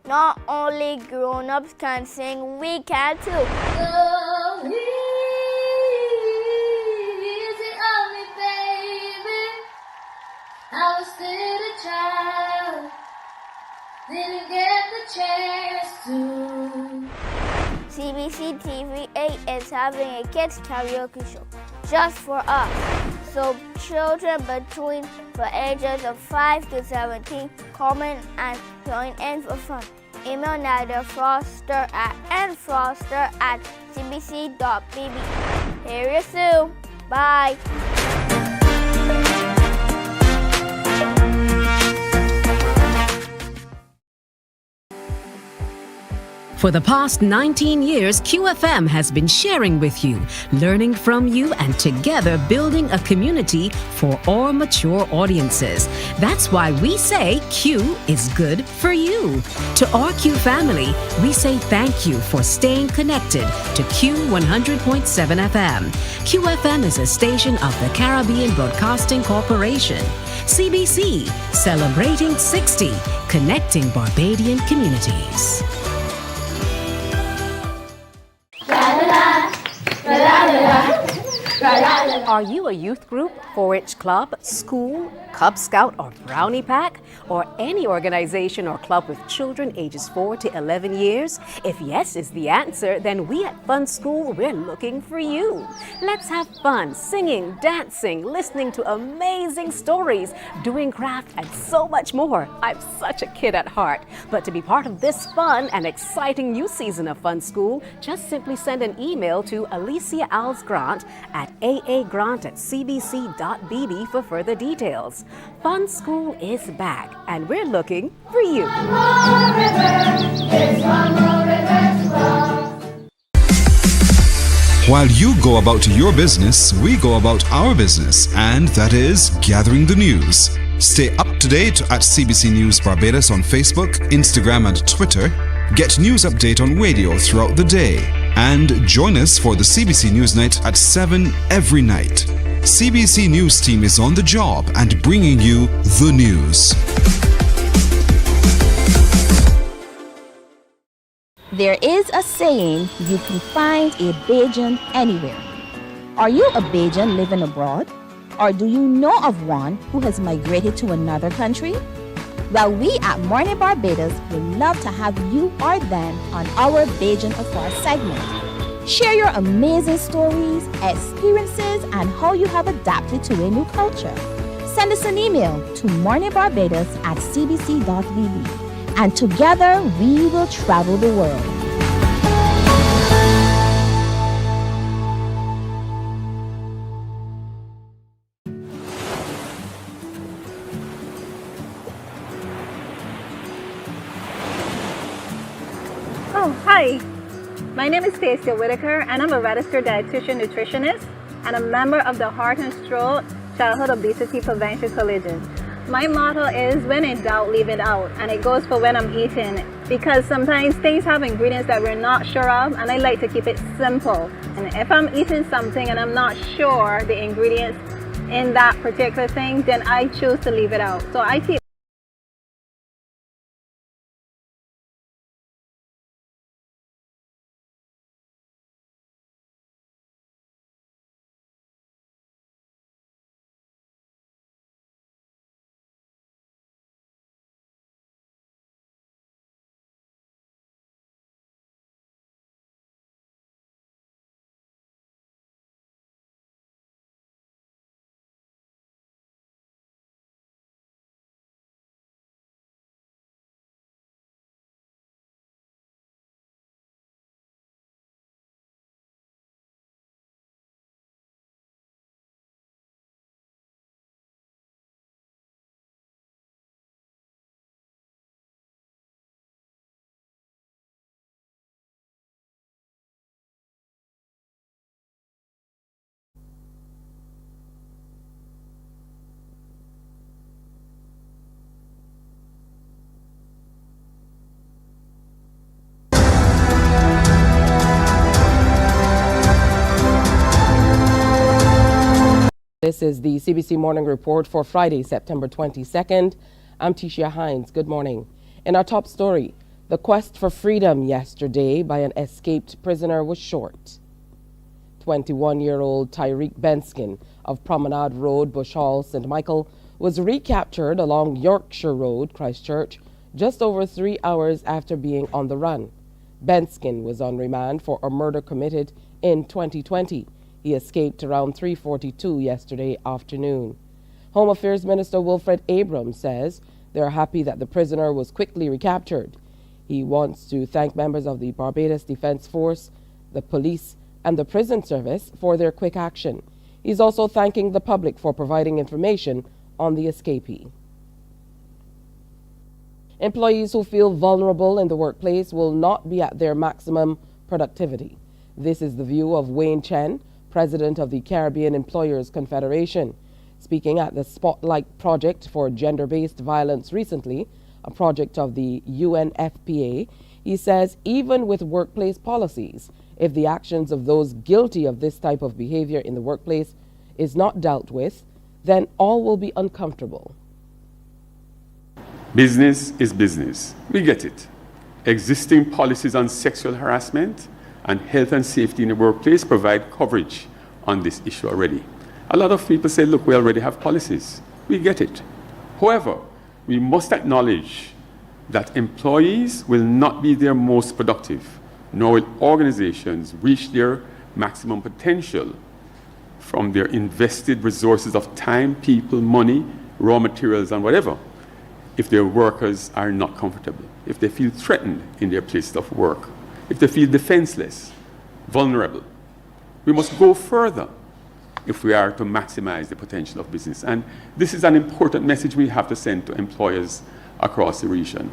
Not only grown-ups can sing, we can too. So easy on me, baby. I was still a child, didn't get the chance to. CBC TV 8 is having a kids karaoke show just for us. So children between the ages of 5 to 17 comment and join in for fun. Email Nadia Foster at nfoster@cbc.bb. Hear you soon. Bye. For the past 19 years, QFM has been sharing with you, learning from you, and together building a community for all mature audiences. That's why we say Q is good for you. To our Q family, we say thank you for staying connected to Q100.7 FM. QFM is a station of the Caribbean Broadcasting Corporation. CBC, celebrating 60, connecting Barbadian communities. Are you a youth group, 4-H club, school, Cub Scout or Brownie Pack, or any organization or club with children ages 4 to 11 years? If yes is the answer, then we at Fun School, we're looking for you. Let's have fun singing, dancing, listening to amazing stories, doing craft, and so much more. I'm such a kid at heart. But to be part of this fun and exciting new season of Fun School, just simply send an email to Alicia Alves Grant at aagrant@cbc.bb for further details. Fun School is back, and we're looking for you. While you go about your business, we go about our business, and that is gathering the news. Stay up to date at CBC News Barbados on Facebook, Instagram, and Twitter. Get news update on radio throughout the day. And join us for the CBC News Night at 7 every night. CBC News team is on the job and bringing you the news. There is a saying, you can find a Bajan anywhere. Are you a Bajan living abroad? Or do you know of one who has migrated to another country? Well, we at Mornin Barbados would love to have you or them on our Bajan Afar segment. Share your amazing stories, experiences, and how you have adapted to a new culture. Send us an email to morninbarbados@cbc.bb, and together we will travel the world. Oh, hi. My name is Stacia Whitaker, and I'm a registered dietitian nutritionist and a member of the Heart and Stroke Childhood Obesity Prevention Coalition. My motto is, when in doubt, leave it out, and it goes for when I'm eating, because sometimes things have ingredients that we're not sure of, and I like to keep it simple. And if I'm eating something and I'm not sure the ingredients in that particular thing, then I choose to leave it out. So I keep This is the CBC Morning Report for Friday, September 22nd. I'm Tisha Hines. Good morning. In our top story, The quest for freedom yesterday by an escaped prisoner was short. 21-year-old Tyreek Benskin of Promenade Road, Bush Hall, St. Michael, was recaptured along Yorkshire Road, Christchurch, just over 3 hours after being on the run. Benskin was on remand for a murder committed in 2020. He escaped around 3:42 yesterday afternoon. Home Affairs Minister Wilfred Abrams says they're happy that the prisoner was quickly recaptured. He wants to thank members of the Barbados Defence Force, the police, and the prison service for their quick action. He's also thanking the public for providing information on the escapee. Employees who feel vulnerable in the workplace will not be at their maximum productivity. This is the view of Wayne Chen, president of the Caribbean Employers Confederation. Speaking at the Spotlight Project for Gender-Based Violence recently, a project of the UNFPA, he says even with workplace policies, if the actions of those guilty of this type of behavior in the workplace is not dealt with, then all will be uncomfortable. Business is business. We get it. Existing policies on sexual harassment and health and safety in the workplace provide coverage on this issue already. A lot of people say, look, we already have policies. We get it. However, we must acknowledge that employees will not be their most productive, nor will organizations reach their maximum potential from their invested resources of time, people, money, raw materials, and whatever, if their workers are not comfortable, if they feel threatened in their place of work, if they feel defenseless, vulnerable. We must go further if we are to maximize the potential of business. And this is an important message we have to send to employers across the region,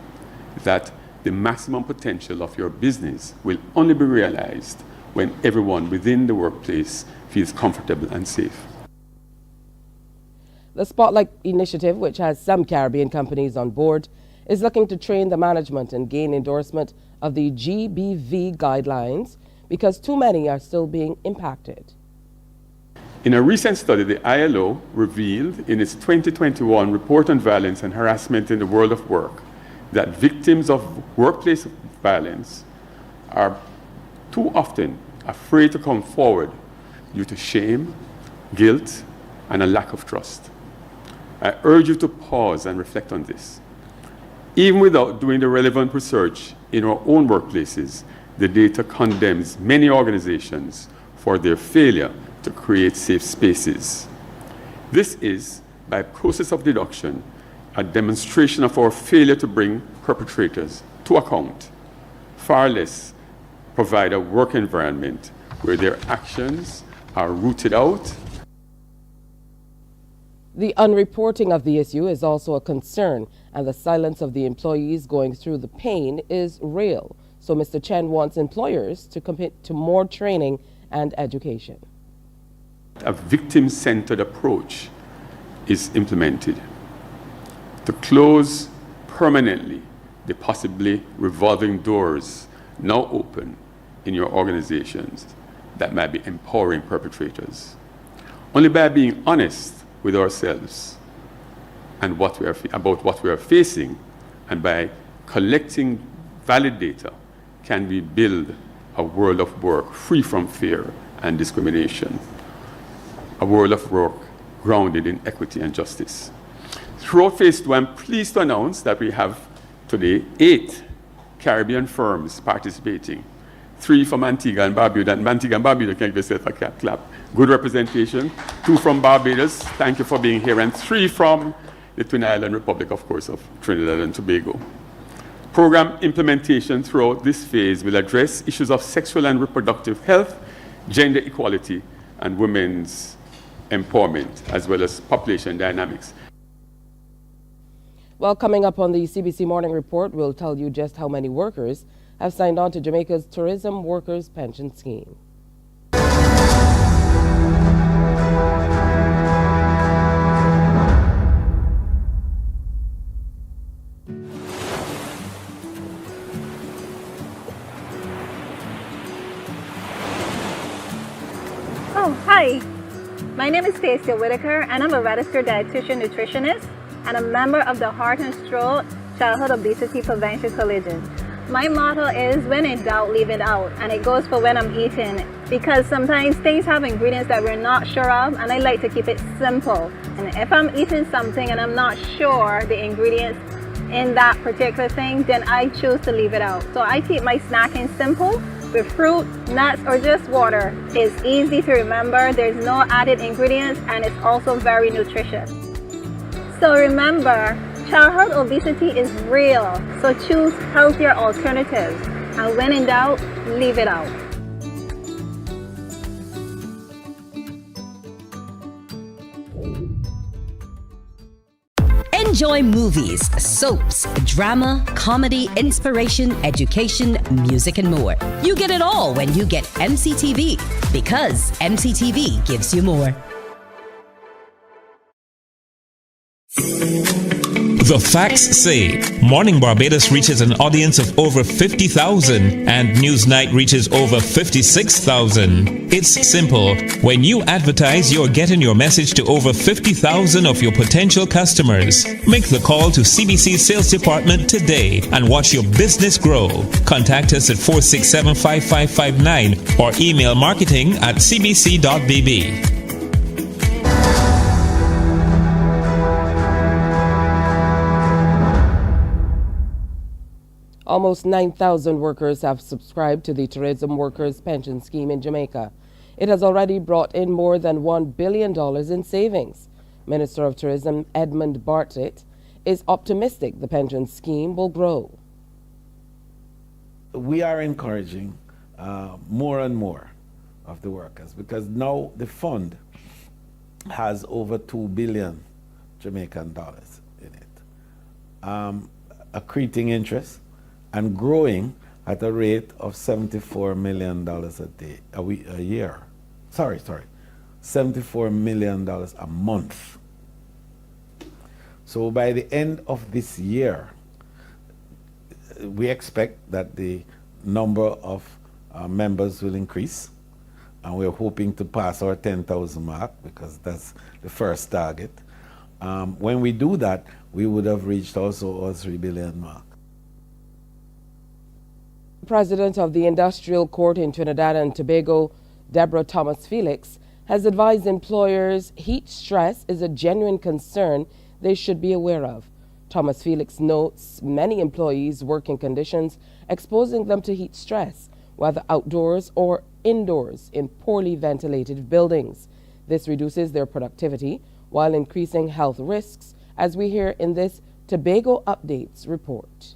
that the maximum potential of your business will only be realized when everyone within the workplace feels comfortable and safe. The Spotlight initiative, which has some Caribbean companies on board, is looking to train the management and gain endorsement of the GBV guidelines because too many are still being impacted. In a recent study, the ILO revealed in its 2021 report on violence and harassment in the world of work that victims of workplace violence are too often afraid to come forward due to shame, guilt, and a lack of trust. I urge you to pause and reflect on this. Even without doing the relevant research in our own workplaces, the data condemns many organizations for their failure to create safe spaces. This is, by process of deduction, a demonstration of our failure to bring perpetrators to account, far less provide a work environment where their actions are rooted out. The unreporting of the issue is also a concern, and the silence of the employees going through the pain is real. So Mr. Chen wants employers to commit to more training and education. A victim-centered approach is implemented to close permanently the possibly revolving doors now open in your organizations that might be empowering perpetrators. Only by being honest with ourselves and about what we are facing, and by collecting valid data, can we build a world of work free from fear and discrimination, a world of work grounded in equity and justice. Throughout Phase 2, I'm pleased to announce that we have today 8 Caribbean firms participating, 3 from Antigua and Barbuda. And Antigua and Barbuda can give yourself a clap. Good representation. 2 from Barbados, thank you for being here, and 3 from the Twin Island Republic, of course, of Trinidad and Tobago. Program implementation throughout this phase will address issues of sexual and reproductive health, gender equality, and women's empowerment, as well as population dynamics. Well, coming up on the CBC Morning Report, we'll tell you just how many workers have signed on to Jamaica's Tourism Workers Pension Scheme. Oh, hi. My name is Stacey Whitaker, and I'm a registered dietitian nutritionist and a member of the Heart and Stroll Childhood Obesity Prevention Coalition. My motto is when in doubt, leave it out. And it goes for when I'm eating, because sometimes things have ingredients that we're not sure of, and I like to keep it simple. And if I'm eating something and I'm not sure the ingredients in that particular thing, then I choose to leave it out. So I keep my snacking simple with fruit, nuts, or just water. It's easy to remember, there's no added ingredients, and it's also very nutritious. So remember, childhood obesity is real, so choose healthier alternatives. And when in doubt, leave it out. Enjoy movies, soaps, drama, comedy, inspiration, education, music, and more. You get it all when you get MCTV, because MCTV gives you more. The facts say Morning Barbados reaches an audience of over 50,000 and Newsnight reaches over 56,000. It's simple. When you advertise, you're getting your message to over 50,000 of your potential customers. Make the call to CBC Sales Department today and watch your business grow. Contact us at 467-5559 or email marketing@cbc.bb. Almost 9,000 workers have subscribed to the Tourism Workers Pension Scheme in Jamaica. It has already brought in more than $1 billion in savings. Minister of Tourism Edmund Bartlett is optimistic the pension scheme will grow. We are encouraging more and more of the workers, because now the fund has over 2 billion Jamaican dollars in it, accreting interest and growing at a rate of $74 million a year. Sorry, $74 million a month. So by the end of this year, we expect that the number of members will increase, and we're hoping to pass our 10,000 mark, because that's the first target. When we do that, we would have reached also our 3 billion mark. President of the Industrial Court in Trinidad and Tobago, Deborah Thomas Felix, has advised employers heat stress is a genuine concern they should be aware of. Thomas Felix notes many employees work in conditions exposing them to heat stress, whether outdoors or indoors in poorly ventilated buildings. This reduces their productivity while increasing health risks, as we hear in this Tobago Updates report.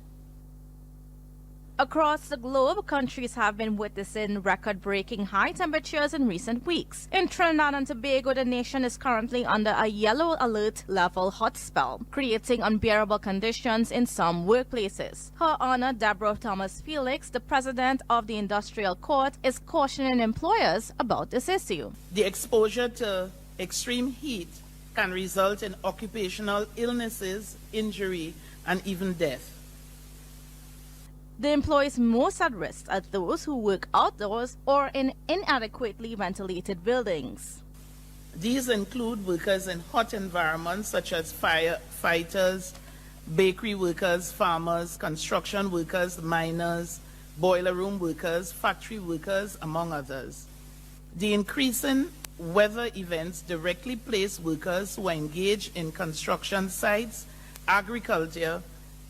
Across the globe, countries have been witnessing record-breaking high temperatures in recent weeks. In Trinidad and Tobago, the nation is currently under a yellow alert level hot spell, creating unbearable conditions in some workplaces. Her Honor Deborah Thomas Felix, the president of the Industrial Court, is cautioning employers about this issue. The exposure to extreme heat can result in occupational illnesses, injury, and even death. The employees most at risk are those who work outdoors or in inadequately ventilated buildings. These include workers in hot environments such as firefighters, bakery workers, farmers, construction workers, miners, boiler room workers, factory workers, among others. The increasing weather events directly place workers who are engaged in construction sites, agriculture,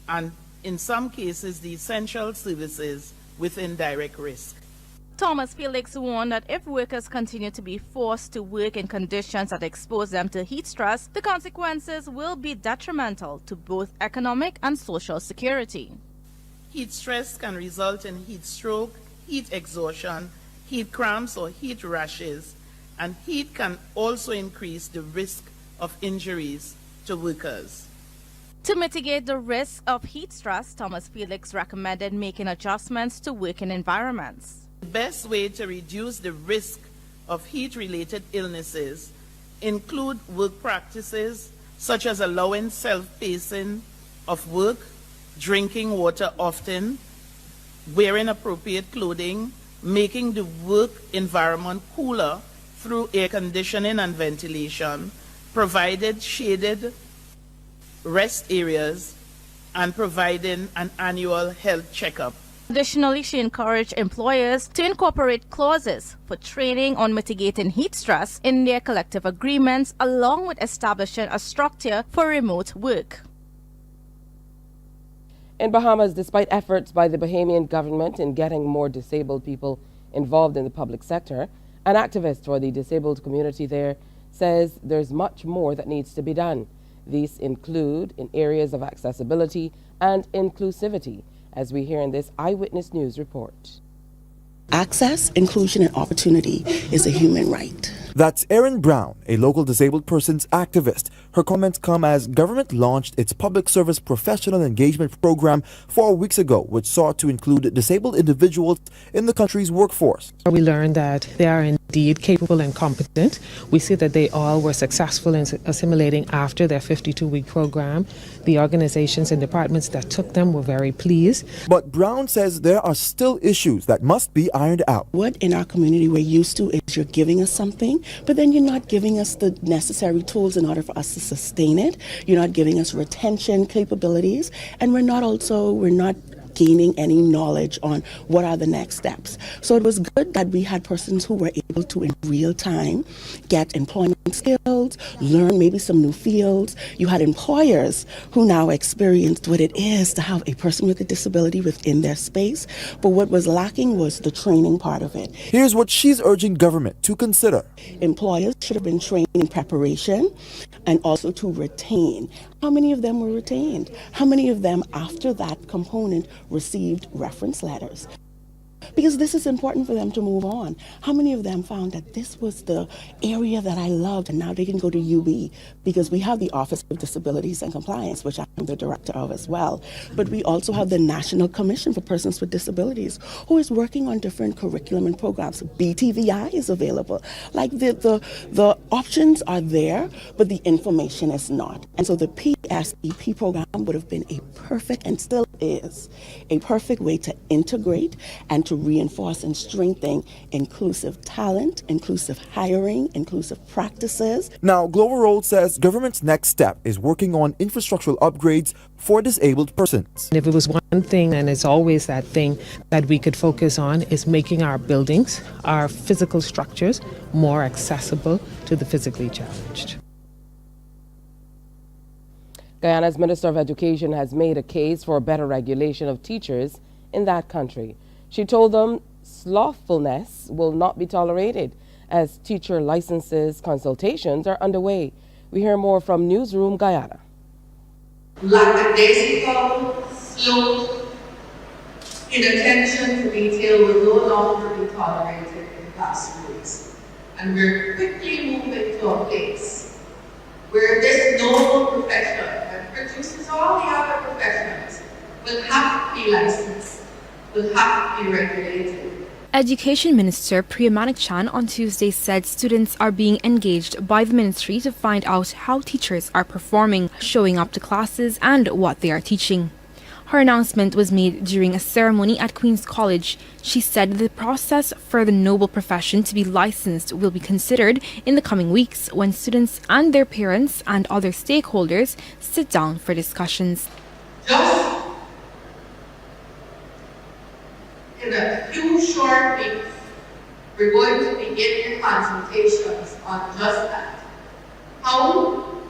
and in some cases, the essential services within direct risk. Thomas Felix warned that if workers continue to be forced to work in conditions that expose them to heat stress, the consequences will be detrimental to both economic and social security. Heat stress can result in heat stroke, heat exhaustion, heat cramps or heat rashes, and heat can also increase the risk of injuries to workers. To mitigate the risk of heat stress, Thomas Felix recommended making adjustments to working environments. The best way to reduce the risk of heat-related illnesses include work practices such as allowing self-pacing of work, drinking water often, wearing appropriate clothing, making the work environment cooler through air conditioning and ventilation, provided shaded rest areas, and providing an annual health checkup Additionally, she encouraged employers to incorporate clauses for training on mitigating heat stress in their collective agreements, along with establishing a structure for remote work. In Bahamas, despite efforts by the Bahamian government in getting more disabled people involved in the public sector, an activist for the disabled community there says there's much more that needs to be done. These include in areas of accessibility and inclusivity, as we hear in this Eyewitness News report. Access, inclusion, and opportunity is a human right. That's Erin Brown, a local disabled persons activist. Her comments come as government launched its public service professional engagement program 4 weeks ago, which sought to include disabled individuals in the country's workforce. We learned that they are indeed capable and competent. We see that they all were successful in assimilating after their 52-week program. The organizations and departments that took them were very pleased. But Brown says there are still issues that must be ironed out. What in our community we're used to is you're giving us something, but then you're not giving us the necessary tools in order for us to sustain it. You're not giving us retention capabilities, and we're not gaining any knowledge on what are the next steps. So it was good that we had persons who were able to in real time get employment skills, learn maybe some new fields. You had employers who now experienced what it is to have a person with a disability within their space, but what was lacking was the training part of it. Here's what she's urging government to consider. Employers should have been trained in preparation and also to retain. How many of them were retained? How many of them, after that component, received reference letters? Because this is important for them to move on. How many of them found that this was the area that I loved and now they can go to UB? Because we have the Office of Disabilities and Compliance, which I'm the director of as well. But we also have the National Commission for Persons with Disabilities, who is working on different curriculum and programs. BTVI is available. Like the options are there, but the information is not. And so the PSEP program would have been a perfect, and still is, a perfect way to integrate and to reinforce and strengthen inclusive talent, inclusive hiring, inclusive practices. Now, Global Road says government's next step is working on infrastructural upgrades for disabled persons. If it was one thing, and it's always that thing that we could focus on, is making our buildings, our physical structures, more accessible to the physically challenged. Guyana's Minister of Education has made a case for better regulation of teachers in that country. She told them slothfulness will not be tolerated as teacher licenses consultations are underway. We hear more from Newsroom Guyana. Lackadaisical, slow, inattention to detail will no longer be tolerated in classrooms. And we're quickly moving to a place where this noble profession that produces all the other professions will have to be licensed, will have to be regulated. Education Minister Priya Manik-Chan on Tuesday said students are being engaged by the ministry to find out how teachers are performing, showing up to classes and what they are teaching. Her announcement was made during a ceremony at Queen's College. She said the process for the noble profession to be licensed will be considered in the coming weeks when students and their parents and other stakeholders sit down for discussions. Just in a few short weeks, we're going to begin the consultations on just that. How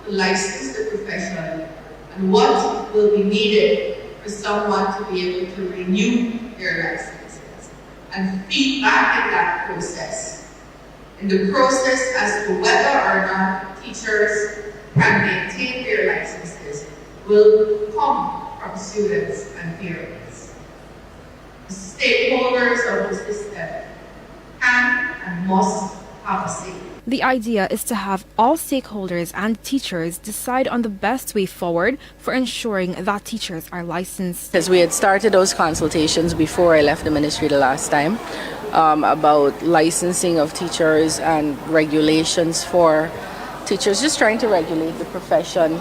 to license the profession and what will be needed for someone to be able to renew their licenses, and feedback in that process. In the process as to whether or not teachers can maintain their licenses will come from students and parents. The stakeholders of the system can and must have a say. The idea is to have all stakeholders and teachers decide on the best way forward for ensuring that teachers are licensed. Because we had started those consultations before I left the ministry the last time about licensing of teachers and regulations for teachers, just trying to regulate the profession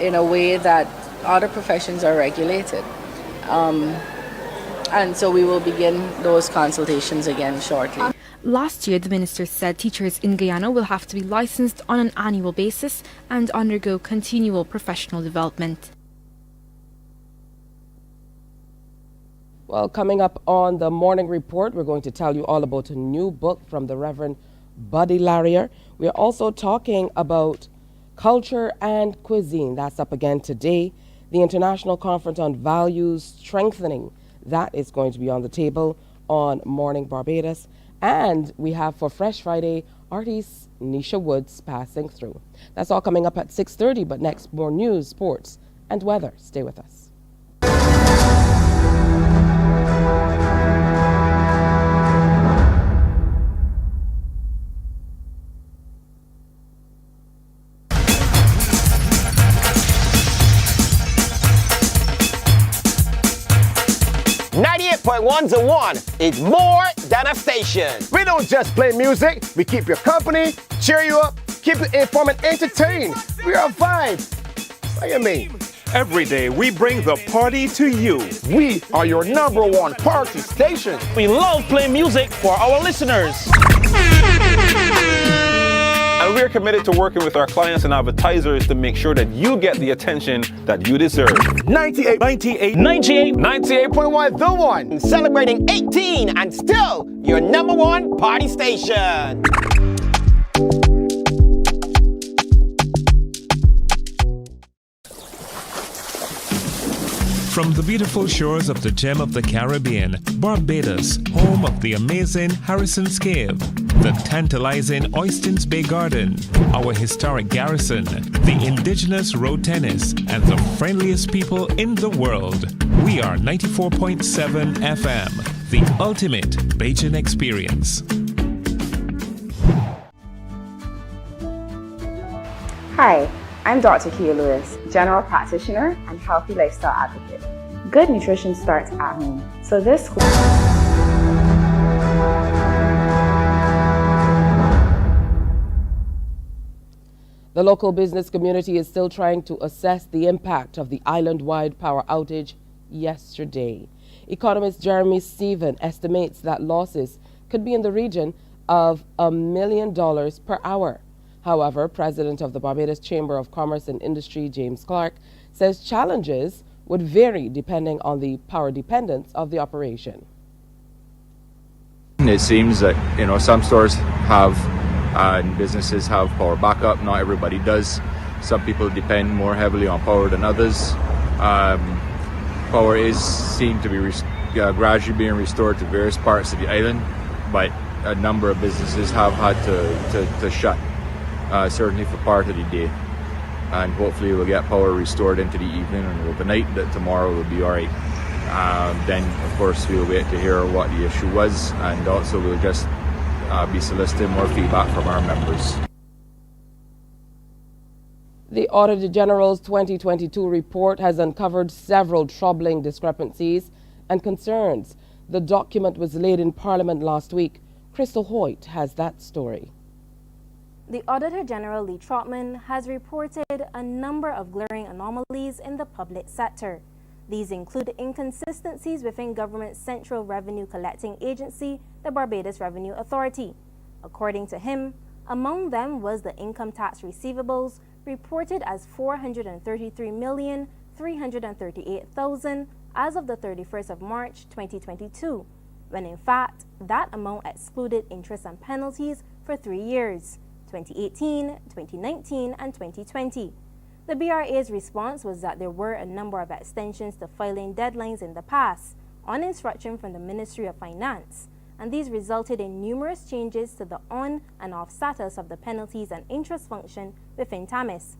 in a way that other professions are regulated. And so we will begin those consultations again shortly. Last year, the minister said teachers in Guyana will have to be licensed on an annual basis and undergo continual professional development. Well, coming up on the morning report, we're going to tell you all about a new book from the Reverend Buddy Larrier. We're also talking about culture and cuisine. That's up again today. The International Conference on Values Strengthening, that is going to be on the table on Morning Barbados. And we have for Fresh Friday, artist Nisha Woods passing through. That's all coming up at 6:30, but next, more news, sports, and weather. Stay with us. .1 to 1 is more than a station. We don't just play music, we keep you company, cheer you up, keep you informed and entertained. We are a vibe. What do you mean? Every day we bring the party to you. We are your #1 party station. We love playing music for our listeners. And we're committed to working with our clients and advertisers to make sure that you get the attention that you deserve. 98.1 The One. Celebrating 18 and still your #1 party station. From the beautiful shores of the gem of the Caribbean, Barbados, home of the amazing Harrison's Cave, the tantalizing Oystins Bay Garden, our historic garrison, the indigenous road tennis, and the friendliest people in the world. We are 94.7 FM, the ultimate Bajan experience. Hi, I'm Dr. Kia Lewis, general practitioner and healthy lifestyle advocate. Good nutrition starts at home. So this The local business community is still trying to assess the impact of the island-wide power outage yesterday. Economist Jeremy Stephen estimates that losses could be in the region of $1 million per hour. However, President of the Barbados Chamber of Commerce and Industry, James Clark, says challenges would vary depending on the power dependence of the operation. It seems that, some stores have and businesses have power backup. Not everybody does. Some people depend more heavily on power than others. Power seemed to be gradually being restored to various parts of the island, but a number of businesses have had to shut, certainly for part of the day. And hopefully we'll get power restored into the evening and overnight, that tomorrow will be all right. Then, of course, we'll wait to hear what the issue was, and also we'll just be soliciting more feedback from our members. The Auditor General's 2022 report has uncovered several troubling discrepancies and concerns. The document was laid in Parliament last week. Crystal Hoyt has that story. The Auditor General Lee Trotman has reported a number of glaring anomalies in the public sector. These include inconsistencies within government's central revenue collecting agency, the Barbados Revenue Authority. According to him, among them was the income tax receivables reported as $433,338,000 as of the 31st of March 2022, when in fact that amount excluded interest and penalties for 3 years, 2018, 2019, and 2020. The BRA's response was that there were a number of extensions to filing deadlines in the past, on instruction from the Ministry of Finance, and these resulted in numerous changes to the on and off status of the penalties and interest function within TAMIS.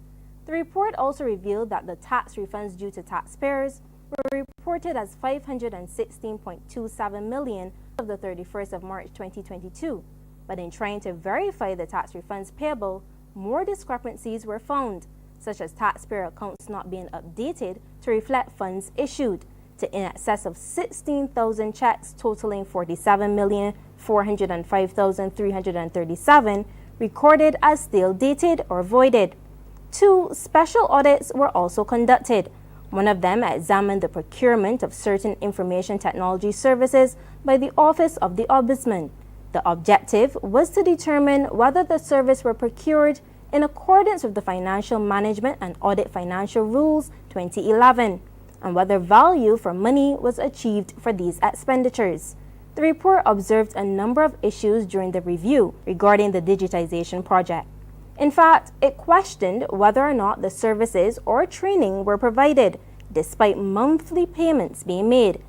The report also revealed that the tax refunds due to taxpayers were reported as $516.27 million of the 31st of March 2022, but in trying to verify the tax refunds payable, more discrepancies were found, such as taxpayer accounts not being updated to reflect funds issued, to in excess of 16,000 checks totaling $47,405,337 recorded as stale dated or voided. 2 special audits were also conducted. One of them examined the procurement of certain information technology services by the Office of the Ombudsman. The objective was to determine whether the service were procured in accordance with the Financial Management and Audit Financial Rules 2011. and whether value for money was achieved for these expenditures. The report observed a number of issues during the review regarding the digitization project. In fact, it questioned whether or not the services or training were provided, despite monthly payments being made.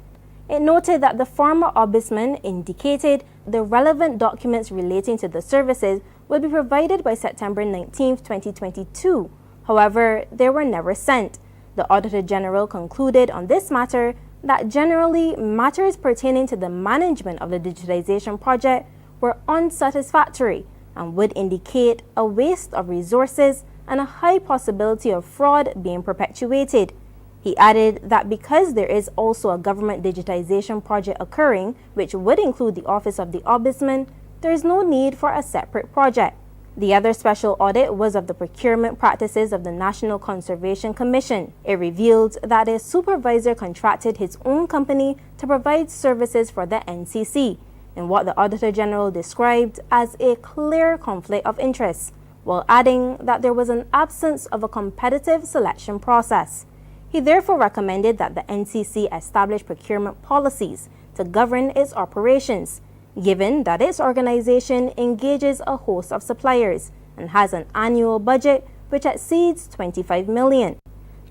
It noted that the former ombudsman indicated the relevant documents relating to the services would be provided by September 19, 2022. However, they were never sent. The Auditor General concluded on this matter that generally matters pertaining to the management of the digitization project were unsatisfactory and would indicate a waste of resources and a high possibility of fraud being perpetuated. He added that because there is also a government digitization project occurring, which would include the Office of the Ombudsman, there is no need for a separate project. The other special audit was of the procurement practices of the National Conservation Commission. It revealed that a supervisor contracted his own company to provide services for the NCC, in what the Auditor General described as a clear conflict of interest, while adding that there was an absence of a competitive selection process. He therefore recommended that the NCC establish procurement policies to govern its operations, given that its organization engages a host of suppliers and has an annual budget which exceeds $25 million.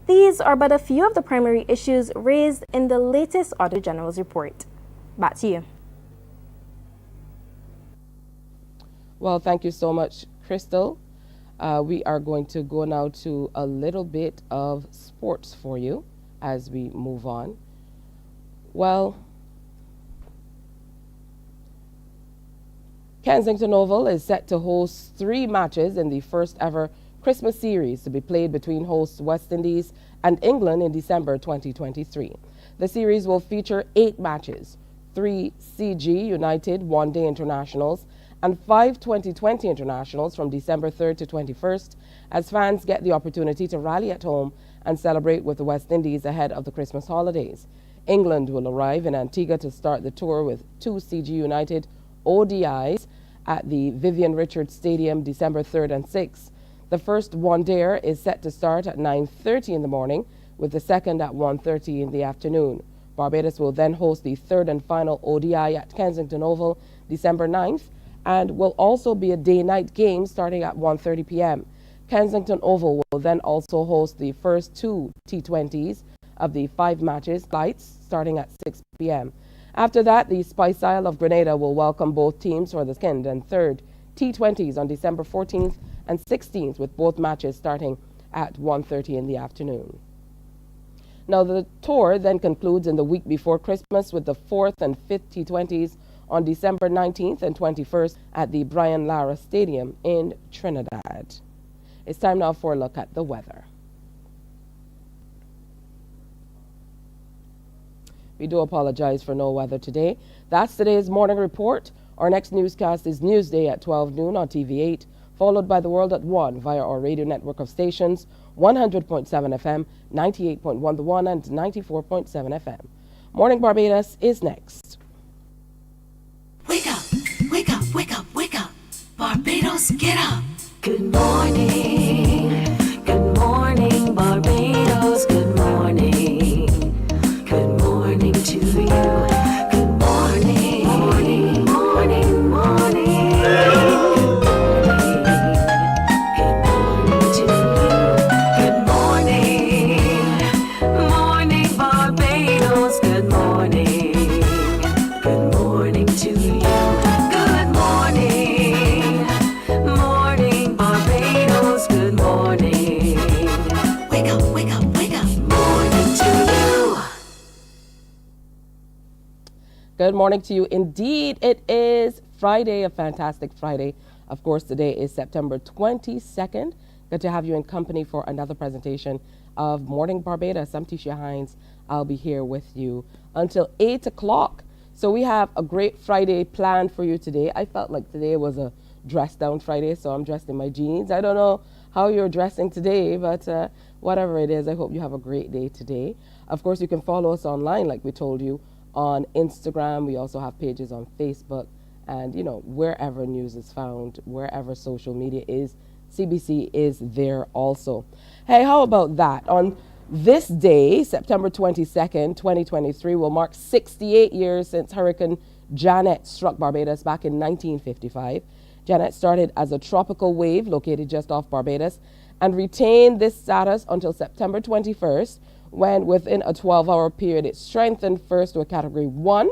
These are but a few of the primary issues raised in the latest Auditor General's report. Back to you. Well, thank you so much, Crystal. We are going to go now to a little bit of sports for you as we move on. Well, Kensington Oval is set to host 3 matches in the first ever Christmas series to be played between hosts West Indies and England in December 2023. The series will feature 8 matches, 3 CG United one-day internationals and 5 2020 internationals from December 3rd to 21st, as fans get the opportunity to rally at home and celebrate with the West Indies ahead of the Christmas holidays. England will arrive in Antigua to start the tour with 2 CG United ODIs at the Vivian Richards Stadium December 3rd and 6th. The first one-dayer is set to start at 9:30 in the morning, with the second at 1:30 in the afternoon. Barbados will then host the third and final ODI at Kensington Oval December 9th, and will also be a day-night game starting at 1:30 p.m. Kensington Oval will then also host the first 2 T20s of the 5 matches flights starting at 6 p.m. After that, the Spice Isle of Grenada will welcome both teams for the second and third T20s on December 14th and 16th, with both matches starting at 1:30 in the afternoon. Now, the tour then concludes in the week before Christmas with the 4th and 5th T20s on December 19th and 21st at the Brian Lara Stadium in Trinidad. It's time now for a look at the weather. We do apologize for no weather today. That's today's morning report. Our next newscast is Newsday at 12 noon on TV8, followed by The World at 1 via our radio network of stations, 100.7 FM, 98.1 The One, and 94.7 FM. Morning Barbados is next. Wake up, wake up, wake up, wake up. Barbados, get up. Good morning. Good morning, Barbados. Good morning. Good morning to you. Good morning. Morning, morning, morning. Good morning to you. Good morning. Morning, Barbados. Good morning. Good morning to you. Good morning. Morning, Barbados. Good morning. Wake up, wake up, wake up. Morning to you. Good morning to you. Indeed, it is Friday, a fantastic Friday. Of course, today is September 22nd. Good to have you in company for another presentation of Morning Barbados. I'm Tisha Hines. I'll be here with you until 8 o'clock. So we have a great Friday planned for you today. I felt like today was a dress down Friday, so I'm dressed in my jeans. I don't know how you're dressing today, but whatever it is, I hope you have a great day today. Of course, you can follow us online, like we told you, on Instagram. We also have pages on Facebook, and wherever news is found, wherever social media is, CBC is there also. Hey, how about that? On This day, September 22nd, 2023, will mark 68 years since Hurricane Janet struck Barbados back in 1955. Janet started as a tropical wave located just off Barbados and retained this status until September 21st, when within a 12-hour period it strengthened first to a Category 1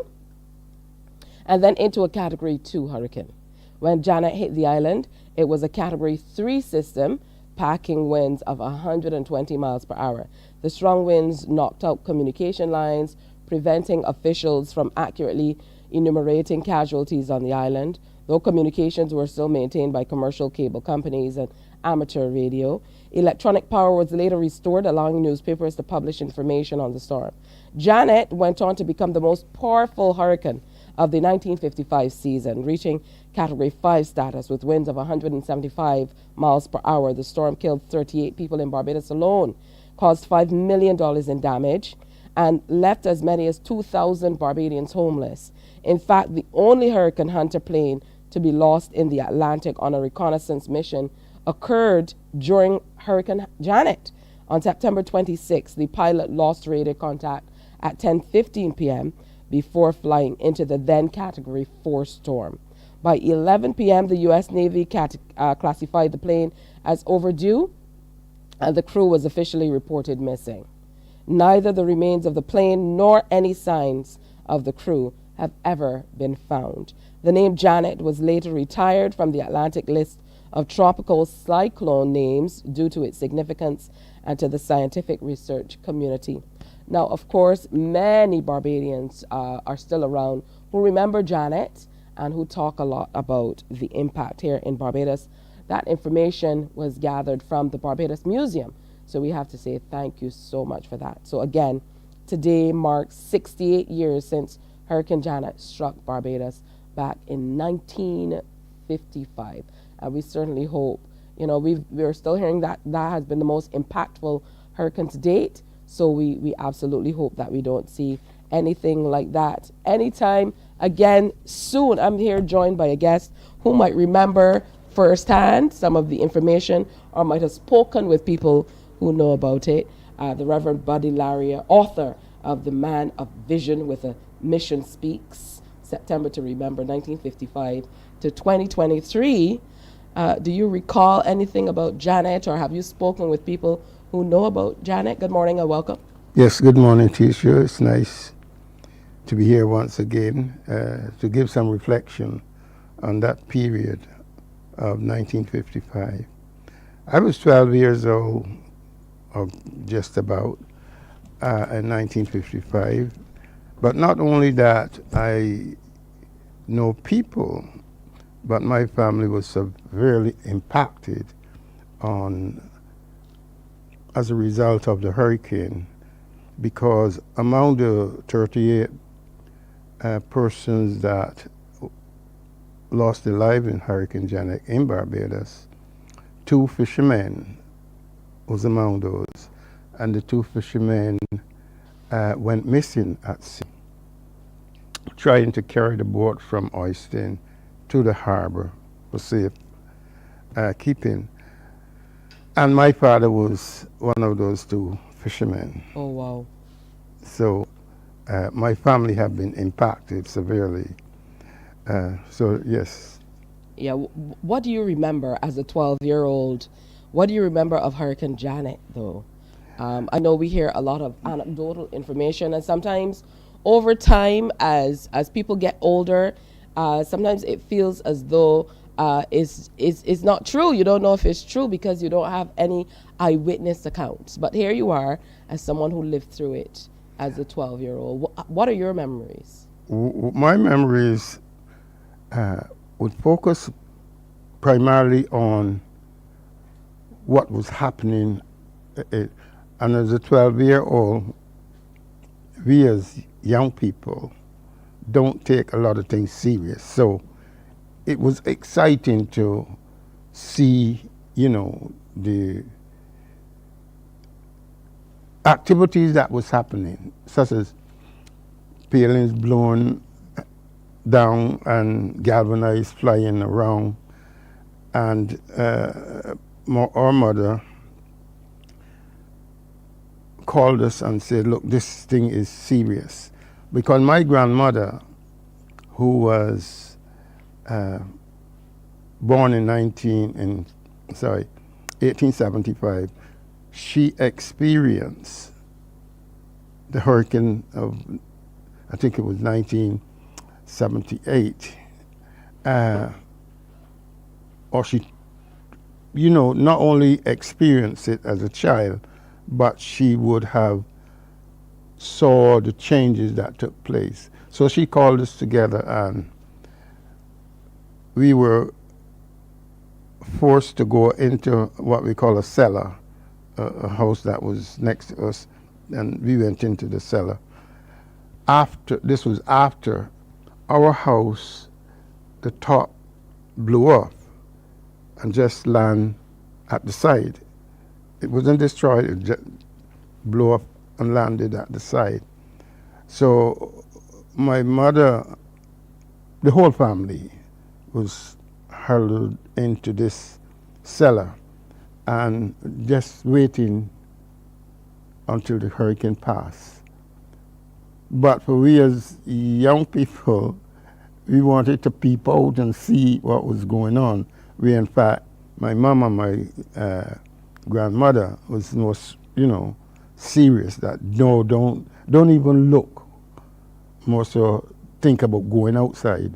and then into a Category 2 hurricane. When Janet hit the island, it was a Category 3 system, packing winds of 120 miles per hour. The strong winds knocked out communication lines, preventing officials from accurately enumerating casualties on the island. Though communications were still maintained by commercial cable companies and amateur radio, electronic power was later restored, allowing newspapers to publish information on the storm. Janet went on to become the most powerful hurricane of the 1955 season, reaching Category 5 status with winds of 175 miles per hour. The storm killed 38 people in Barbados alone, caused $5 million in damage, and left as many as 2,000 Barbadians homeless. In fact, the only Hurricane Hunter plane to be lost in the Atlantic on a reconnaissance mission occurred during Hurricane Janet. On September 26, the pilot lost radio contact at 10:15 p.m. before flying into the then Category 4 storm. By 11 p.m., the U.S. Navy classified the plane as overdue, and the crew was officially reported missing. Neither the remains of the plane nor any signs of the crew have ever been found. The name Janet was later retired from the Atlantic list of tropical cyclone names due to its significance and to the scientific research community. Now, of course, many Barbadians are still around who remember Janet and who talk a lot about the impact here in Barbados. That information was gathered from the Barbados Museum. So we have to say thank you so much for that. So again, today marks 68 years since Hurricane Janet struck Barbados back in 1955. And we certainly hope, we're still hearing that has been the most impactful hurricane to date. So we absolutely hope that we don't see anything like that anytime again soon. I'm here joined by a guest who might remember firsthand some of the information or might have spoken with people who know about it. The Reverend Buddy Laria, author of The Man of Vision with a Mission Speaks, September to Remember, 1955 to 2023. Do you recall anything about Janet, or have you spoken with people who know about Janet? Good morning and welcome. Yes, good morning, Tisha. It's nice to be here once again to give some reflection on that period of 1955. I was 12 years old, or just about, in 1955. But not only that, I know people, but my family was severely impacted as a result of the hurricane, because among the 38 persons that lost their lives in Hurricane Janet in Barbados, 2 fishermen was among those, and the 2 fishermen went missing at sea, trying to carry the boat from Oyston to the harbor for safe keeping. And my father was one of those 2 fishermen. Oh, wow. So my family have been impacted severely. So, yes. Yeah, what do you remember as a 12-year-old? What do you remember of Hurricane Janet, though? I know we hear a lot of anecdotal information, and sometimes over time, as people get older, sometimes it feels as though it's not true. You don't know if it's true because you don't have any eyewitness accounts. But here you are as someone who lived through it as a 12-year-old. What are your memories? My memories would focus primarily on what was happening. And as a 12-year-old, we as young people don't take a lot of things serious. So it was exciting to see, the activities that was happening, such as palings blown down and galvanized flying around. And our mother called us and said, look, this thing is serious. Because my grandmother, who was born in 1875, she experienced the hurricane of, I think it was 1978. Or she, not only experienced it as a child, but she would have saw the changes that took place. So she called us together, and we were forced to go into what we call a cellar, a house that was next to us, and we went into the cellar. This was after our house, the top blew off and just landed at the side. It wasn't destroyed, it just blew up and landed at the side. So my mother, the whole family was hurled into this cellar and just waiting until the hurricane passed. But for we as young people, we wanted to peep out and see what was going on. We, in fact, my mom and my grandmother was most, serious that no, don't even look. More so think about going outside.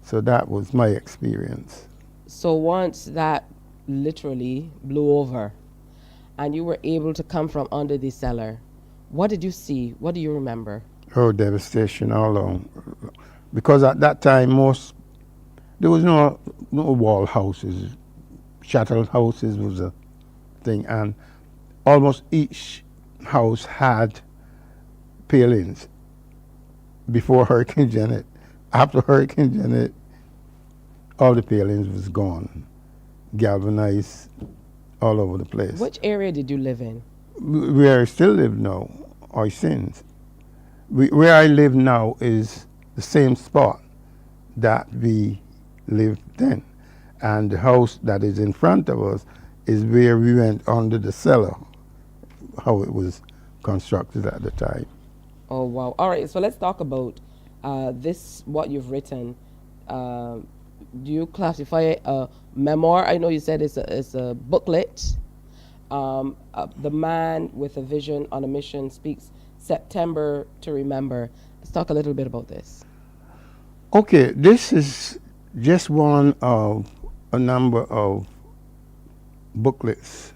So that was my experience. So once that literally blew over and you were able to come from under the cellar, what did you see? What do you remember? Oh, devastation all along. Because at that time, there was no wall houses. Chattel houses was a thing, and almost each house had palings before Hurricane Janet. After Hurricane Janet, all the palings was gone, galvanized all over the place. Which area did you live in? Where I still live now, or since. Where I live now is the same spot that we lived then. And the house that is in front of us is where we went under the cellar, how it was constructed at the time. Oh, wow. All right, so let's talk about this, what you've written. Do you classify a memoir? I know you said it's a booklet. The Man with a Vision on a Mission speaks September to Remember. Let's talk a little bit about this. Okay, this is just one of a number of booklets.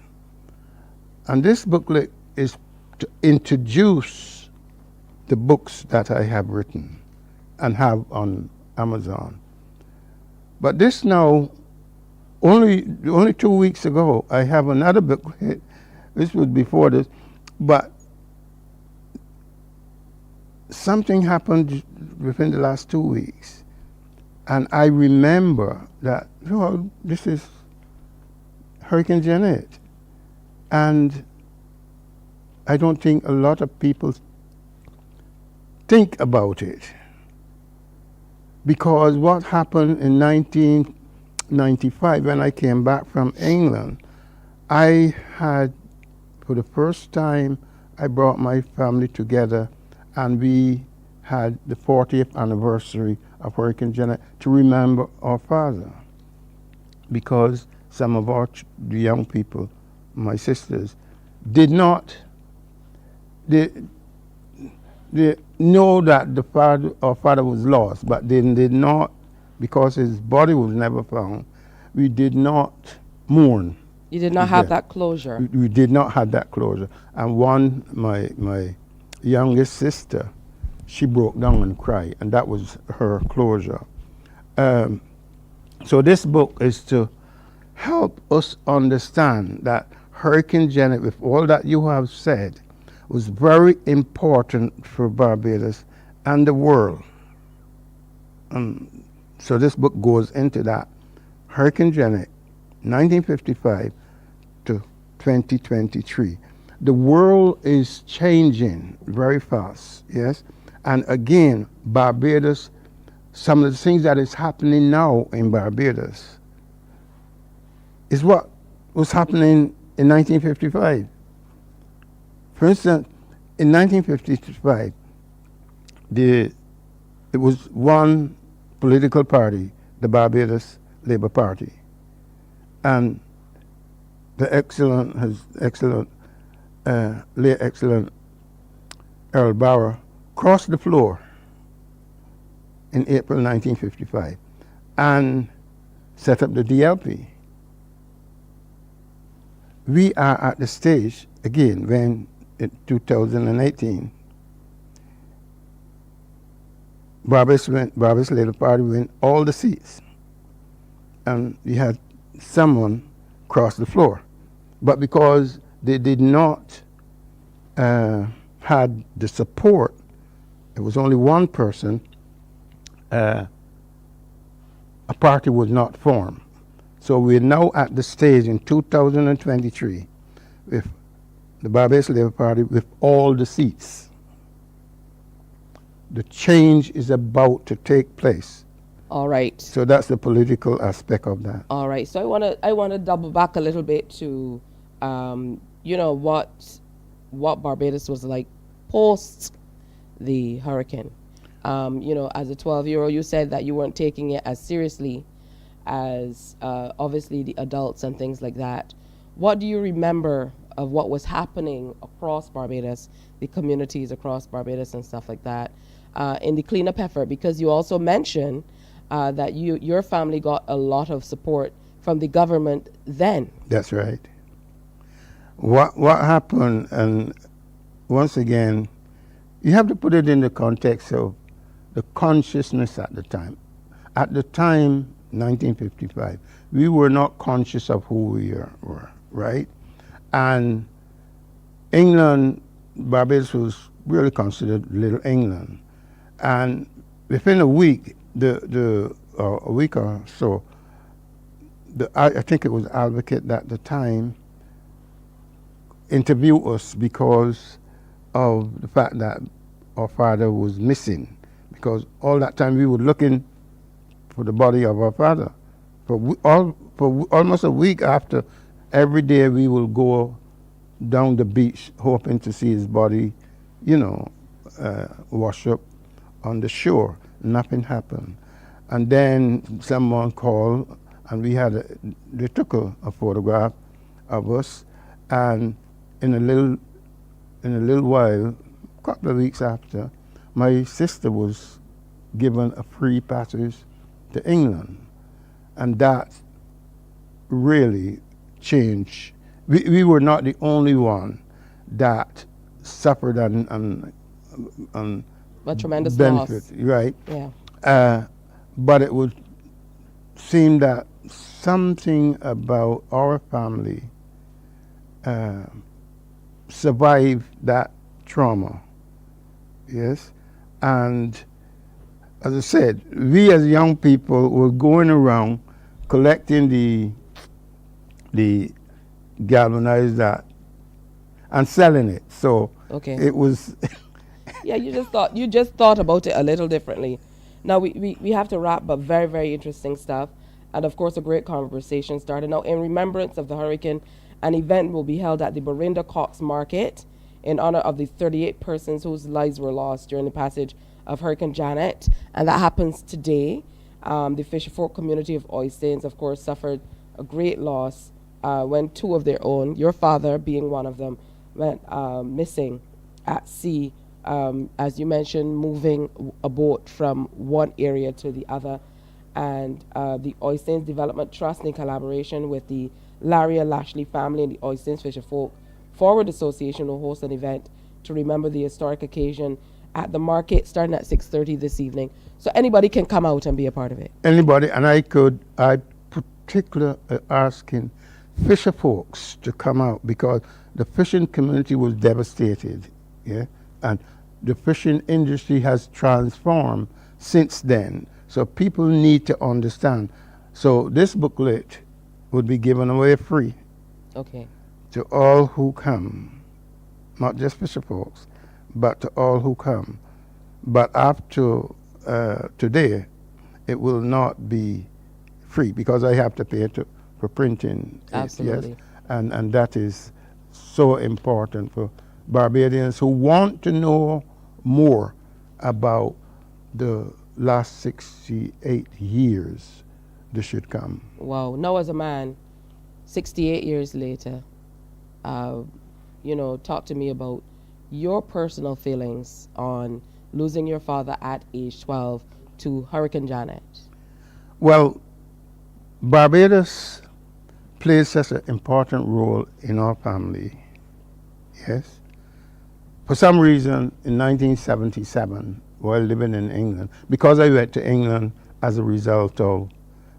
And this booklet is to introduce the books that I have written and have on Amazon. But this now, only 2 weeks ago, I have another booklet. This was before this, but something happened within the last 2 weeks. And I remember that, this is Hurricane Janet. And I don't think a lot of people think about it. Because what happened in 1995 when I came back from England, I had, for the first time, I brought my family together and we had the 40th anniversary of Hurricane Janet to remember our father. Because some of the young people, my sisters, did not, they know that our father was lost, but they did not, because his body was never found, we did not mourn. You did not have that closure. We did not have that closure. And my youngest sister, she broke down and cried, and that was her closure. So this book is to help us understand that Hurricane Janet, with all that you have said, was very important for Barbados and the world. So this book goes into that. Hurricane Janet, 1955 to 2023. The world is changing very fast, yes? And again, Barbados, some of the things that is happening now in Barbados is what was happening in 1955. For instance, in 1955, it was one political party, the Barbados Labour Party, and the late excellent Earl Bauer crossed the floor in April 1955 and set up the DLP. We are at the stage, again, when in 2018, Barbados Labour Party win all the seats. And we had someone cross the floor. But because they did not had the support, it was only one person, a party was not formed. So we're now at the stage in 2023 with the Barbados Labour Party with all the seats. The change is about to take place. All right. So that's the political aspect of that. All right. So I wanna double back a little bit to, you know, what Barbados was like post the hurricane. You know, as a 12-year-old, you said that you weren't taking it as seriously as obviously the adults and things like that. What do you remember of what was happening across Barbados, the communities across Barbados and stuff like that, in the cleanup effort? Because you also mentioned that your family got a lot of support from the government then. That's right. What happened, and once again, you have to put it in the context of the consciousness at the time. At the time, 1955, we were not conscious of who we were, right? And England, Barbados was really considered Little England. And within a week, a week or so, I think it was Advocate at the time, interviewed us because of the fact that our father was missing. Because all that time we were looking for the body of our father. For almost a week after, every day we will go down the beach hoping to see his body, you know, wash up on the shore. Nothing happened. And then someone called, and they took a photograph of us, and in a little while, a couple of weeks after, my sister was given a free passage to England. And that really changed. We were not the only one that suffered on a tremendous benefit, loss. right? Yeah. But it would seem that something about our family survived that trauma. Yes, and as I said, we as young people were going around collecting the galvanized that and selling it. So it was. Yeah, you just thought about it a little differently. Now we have to wrap, but very, very interesting stuff, and of course a great conversation started. Now, in remembrance of the hurricane, an event will be held at the Borinda Cox Market in honor of the 38 persons whose lives were lost during the passage of Hurricane Janet, and that happens today. The Fisher Folk community of Oistins, of course, suffered a great loss when two of their own, your father being one of them, went missing at sea. As you mentioned, moving a boat from one area to the other. And the Oistins Development Trust, in collaboration with the Laria Lashley family and the Oistins Fisher Folk Forward Association, will host an event to remember the historic occasion at the market starting at 6:30 this evening. So anybody can come out and be a part of it. Anybody, and I particularly asking fisher folks to come out because the fishing community was devastated, yeah, and the fishing industry has transformed since then. So people need to understand. So this booklet would be given away free. Okay. To all who come, not just fisher folks, but to all who come. But after today, it will not be free because I have to pay for printing. Absolutely. Yes, and that is so important for Barbadians who want to know more about the last 68 years, they should come. Wow. Now, as a man, 68 years later, talk to me about your personal feelings on losing your father at age 12 to Hurricane Janet. Well, Barbados plays such an important role in our family, yes. For some reason, in 1977, while living in England, because I went to England as a result of,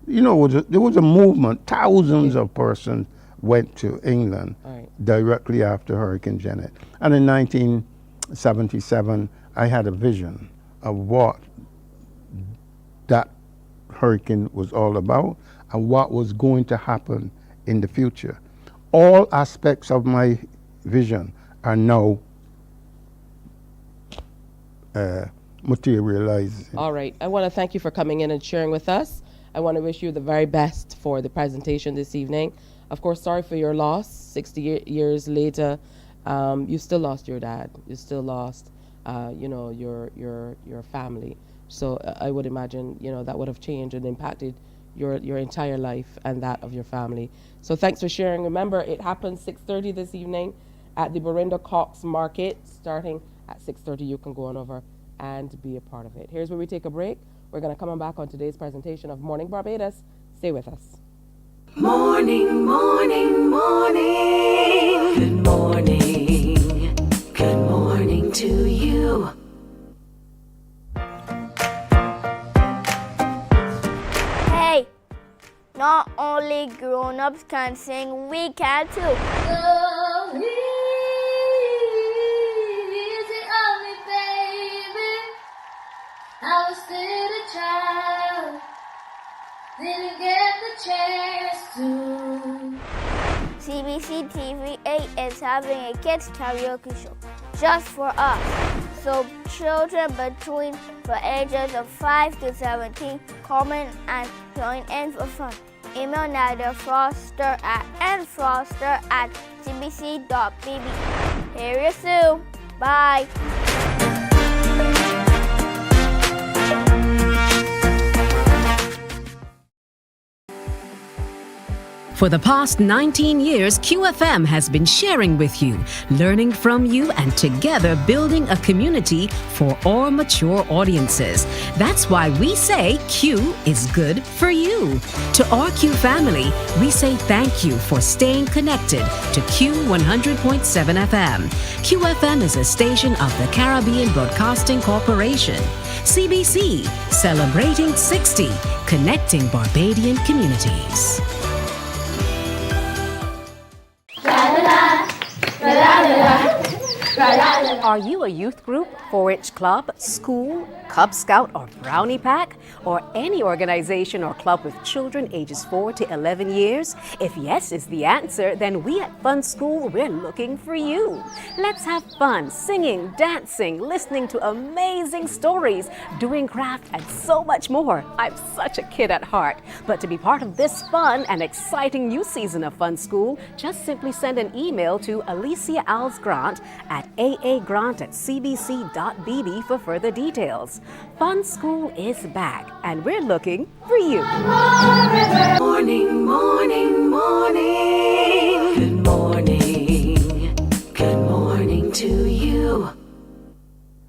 there was a movement, thousands of persons went to England directly after Hurricane Janet. And in 1977, I had a vision of what that hurricane was all about and what was going to happen in the future. All aspects of my vision are now materializing. All right. I want to thank you for coming in and sharing with us. I want to wish you the very best for the presentation this evening. Of course, sorry for your loss. 60 years later, you still lost your dad. You still lost, your family. So I would imagine, that would have changed and impacted your entire life and that of your family. So thanks for sharing. Remember, it happens 6:30 this evening at the Belinda Cox Market. Starting at 6:30, you can go on over and be a part of it. Here's where we take a break. We're going to come on back on today's presentation of Morning Barbados. Stay with us. Morning, morning, morning. Good morning. Good morning to you. Hey, not only grown-ups can sing, we can too. So easy on me, baby. I was still a child, didn't get the chance to. CBC TV 8 is having a kids karaoke show just for us. So children between the ages of 5 to 17 come in and join in for fun. Email Nadia Foster at nfoster@cbc.bb. Hear you soon. Bye. For the past 19 years, QFM has been sharing with you, learning from you, and together building a community for all mature audiences. That's why we say Q is good for you. To our Q family, we say thank you for staying connected to Q 100.7 FM. QFM is a station of the Caribbean Broadcasting Corporation. CBC, celebrating 60, connecting Barbadian communities. Are you a youth group, 4-H club, school, Cub Scout or Brownie Pack, or any organization or club with children ages 4 to 11 years? If yes is the answer, then we at Fun School, we're looking for you. Let's have fun singing, dancing, listening to amazing stories, doing craft, and so much more. I'm such a kid at heart. But to be part of this fun and exciting new season of Fun School, just simply send an email to Alicia Alves Grant at aa.grant@cbc.bb for further details. Fun School is back, and we're looking for you. Morning, morning, morning. Good morning. Good morning to you.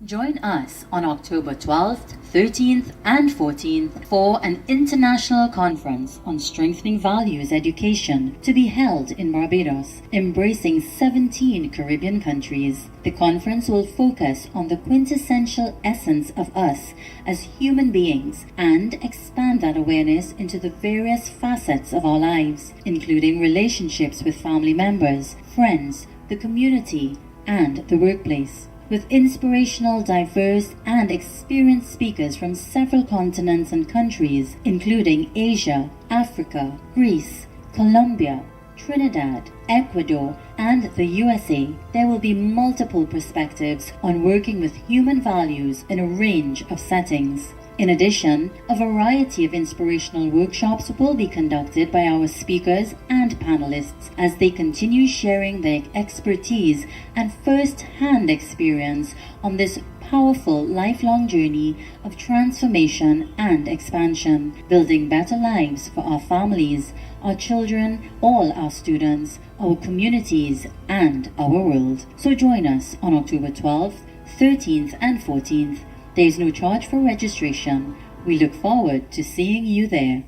Join us on October 12th, 13th and 14th for an international conference on strengthening values education to be held in Barbados, embracing 17 Caribbean countries. The conference will focus on the quintessential essence of us as human beings and expand that awareness into the various facets of our lives, including relationships with family members, friends, the community, and the workplace. With inspirational, diverse, and experienced speakers from several continents and countries, including Asia, Africa, Greece, Colombia, Trinidad, Ecuador, and the USA, there will be multiple perspectives on working with human values in a range of settings. In addition, a variety of inspirational workshops will be conducted by our speakers and panelists as they continue sharing their expertise and first-hand experience on this powerful lifelong journey of transformation and expansion, building better lives for our families, our children, all our students, our communities, and our world. So join us on October 12th, 13th, and 14th. There is no charge for registration. We look forward to seeing you there.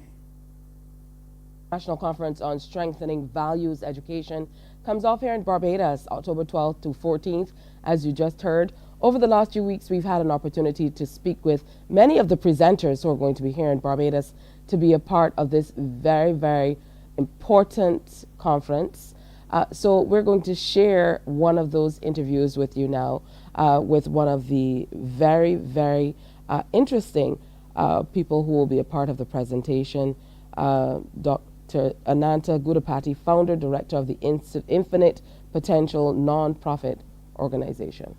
National Conference on Strengthening Values Education comes off here in Barbados, October 12th to 14th, as you just heard. Over the last few weeks, we've had an opportunity to speak with many of the presenters who are going to be here in Barbados to be a part of this very, very important conference. So we're going to share one of those interviews with you now with one of the very, very interesting people who will be a part of the presentation, Dr. Ananta Gudapati, founder, director of the Infinite Potential non-profit organization.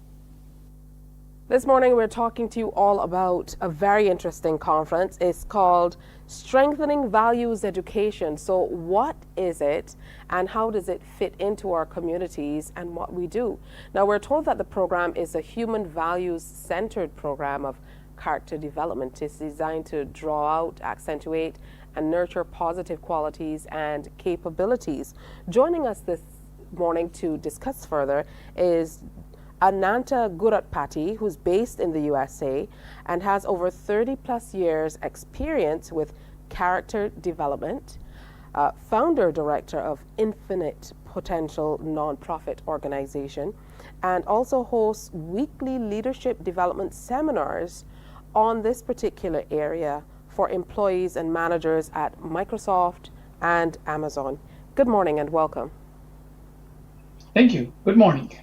This morning we're talking to you all about a very interesting conference. It's called Strengthening Values Education. So what is it and how does it fit into our communities and what we do? Now we're told that the program is a human values centered program of character development. It's designed to draw out, accentuate and nurture positive qualities and capabilities. Joining us this morning to discuss further is Ananta Gudapati, who's based in the USA and has over 30 plus years experience with character development, founder director of Infinite Potential nonprofit organization, and also hosts weekly leadership development seminars on this particular area for employees and managers at Microsoft and Amazon. Good morning and welcome. Thank you. Good morning.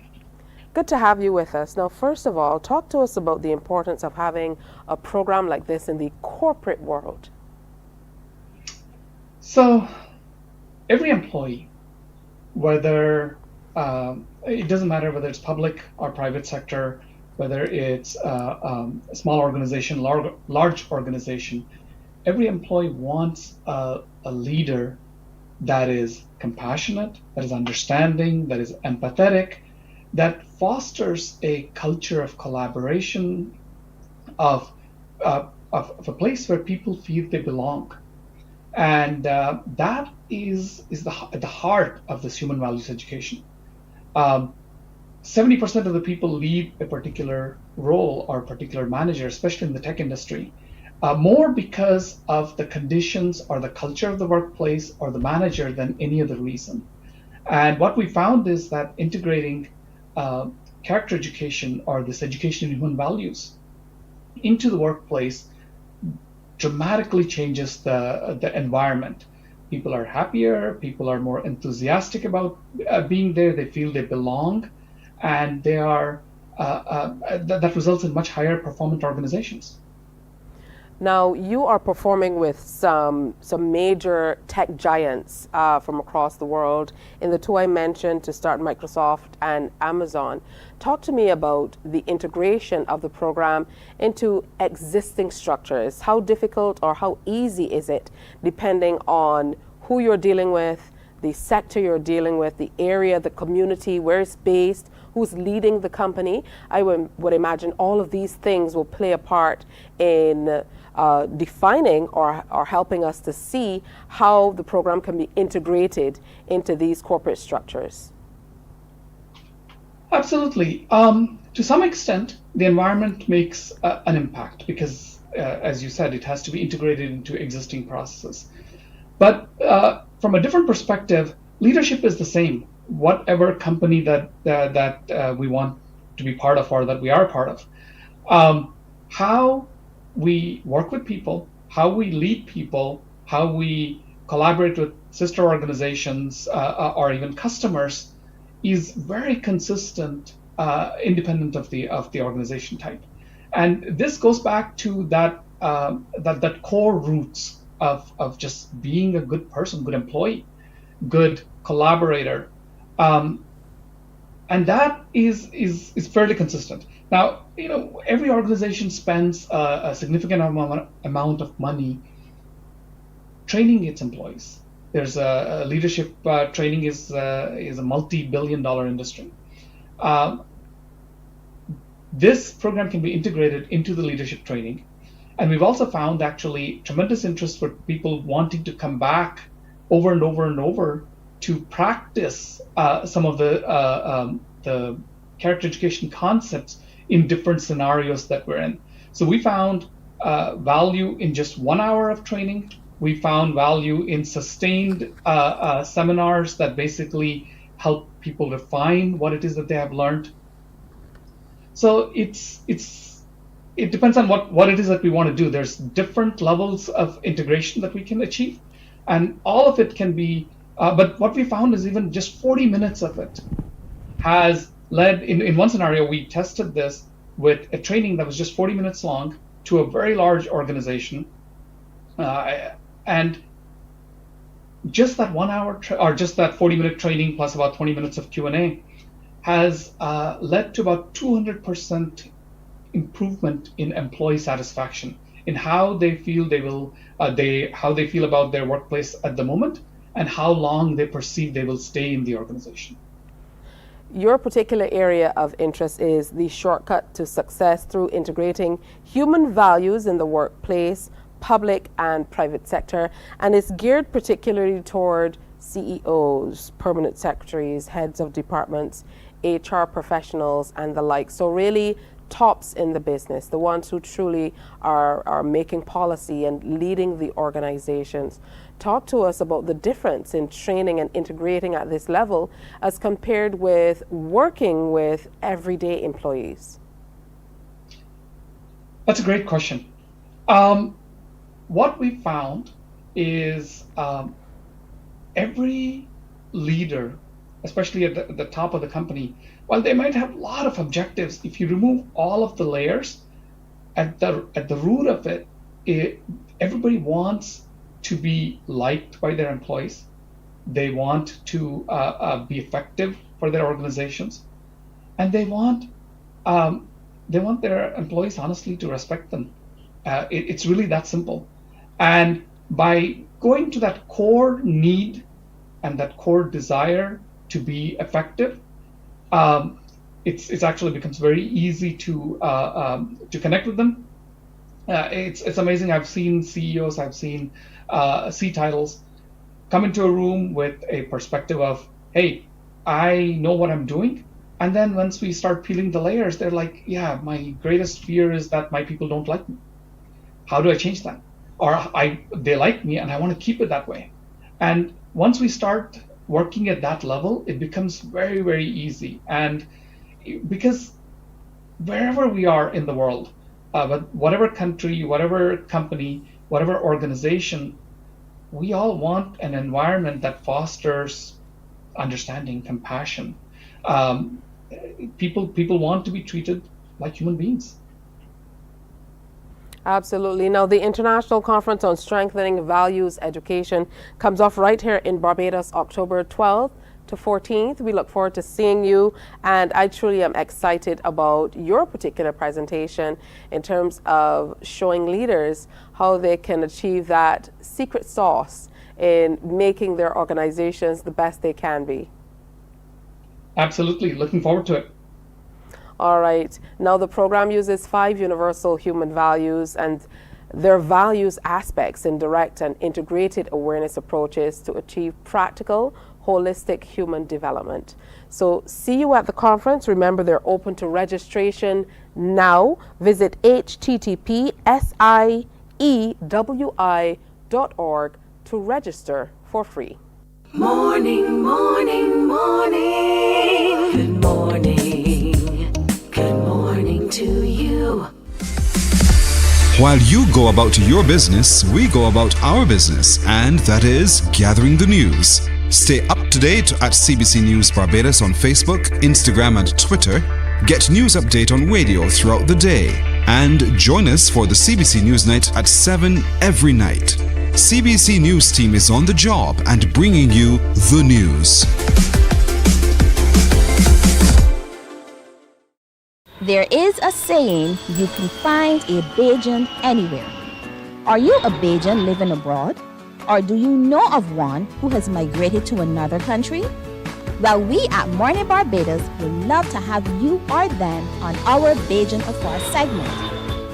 Good to have you with us. Now, first of all, talk to us about the importance of having a program like this in the corporate world. So, every employee, whether it doesn't matter whether it's public or private sector, whether it's a small organization, large organization, every employee wants a leader that is compassionate, that is understanding, that is empathetic, that fosters a culture of collaboration, of a place where people feel they belong. And that is at the heart of this human values education. 70% of the people leave a particular role or a particular manager, especially in the tech industry, more because of the conditions or the culture of the workplace or the manager than any other reason. And what we found is that integrating character education or this education in human values into the workplace dramatically changes the environment. People are happier, people are more enthusiastic about being there, they feel they belong, and they are that results in much higher performant organizations. Now, you are performing with some major tech giants from across the world. In the two I mentioned, to start, Microsoft and Amazon. Talk to me about the integration of the program into existing structures. How difficult or how easy is it, depending on who you're dealing with, the sector you're dealing with, the area, the community, where it's based, who's leading the company? I would imagine all of these things will play a part in defining or helping us to see how the program can be integrated into these corporate structures. Absolutely. To some extent, the environment makes an impact because, as you said, it has to be integrated into existing processes. But from a different perspective, leadership is the same. Whatever company that we want to be part of or that we are part of, how we work with people, how we lead people, how we collaborate with sister organizations or even customers is very consistent, independent of the organization type. And this goes back to that core roots of just being a good person, good employee, good collaborator. And that is fairly consistent. Now, every organization spends a significant amount of money training its employees. There's a leadership training is a multi-billion-dollar industry. This program can be integrated into the leadership training, and we've also found actually tremendous interest for people wanting to come back over and over and over to practice some of the character education concepts in different scenarios that we're in. So we found value in just 1 hour of training. We found value in sustained seminars that basically help people refine what it is that they have learned. So it depends on what it is that we want to do. There's different levels of integration that we can achieve, and all of it can be, but what we found is even just 40 minutes of it has led, in one scenario, we tested this with a training that was just 40 minutes long to a very large organization. And just that 1 hour, or just that 40-minute training plus about 20 minutes of Q&A has led to about 200% improvement in employee satisfaction, in how they feel how they feel about their workplace at the moment, and how long they perceive they will stay in the organization. Your particular area of interest is the shortcut to success through integrating human values in the workplace, public and private sector, and it's geared particularly toward CEOs, permanent secretaries, heads of departments, HR professionals, and the like. So really tops in the business, the ones who truly are making policy and leading the organizations. Talk to us about the difference in training and integrating at this level as compared with working with everyday employees. That's a great question. What we found is every leader, especially at the top of the company, while they might have a lot of objectives, if you remove all of the layers, at the root of it, everybody wants to be liked by their employees. They want to be effective for their organizations, and they want their employees honestly to respect them. It's really that simple. And by going to that core need and that core desire to be effective, it's actually becomes very easy to connect with them. It's amazing. I've seen CEOs, I've seen C titles come into a room with a perspective of, hey, I know what I'm doing. And then once we start peeling the layers, they're like, yeah, my greatest fear is that my people don't like me. How do I change that? Or they like me and I want to keep it that way. And once we start working at that level, it becomes very, very easy. And because wherever we are in the world, but whatever country, whatever company, whatever organization, we all want an environment that fosters understanding, compassion. People want to be treated like human beings. Absolutely. Now, the International Conference on Strengthening Values Education comes off right here in Barbados, October 12th to 14th. We look forward to seeing you, and I truly am excited about your particular presentation in terms of showing leaders how they can achieve that secret sauce in making their organizations the best they can be. Absolutely. Looking forward to it. All right. Now, the program uses 5 universal human values and their values aspects in direct and integrated awareness approaches to achieve practical, holistic human development. So see you at the conference. Remember, they're open to registration now. Visit https://siewi.org to register for free. Morning, morning, morning. Good morning. Good morning to you. While you go about your business, we go about our business, and that is gathering the news. Stay up to date at CBC News Barbados on Facebook, Instagram, and Twitter. Get news update on radio throughout the day. And join us for the CBC News Night at 7 every night. CBC News team is on the job and bringing you the news. There is a saying, you can find a Bajan anywhere. Are you a Bajan living abroad? Or do you know of one who has migrated to another country? Well, we at Mornin Barbados would love to have you or them on our Bajan Afar segment.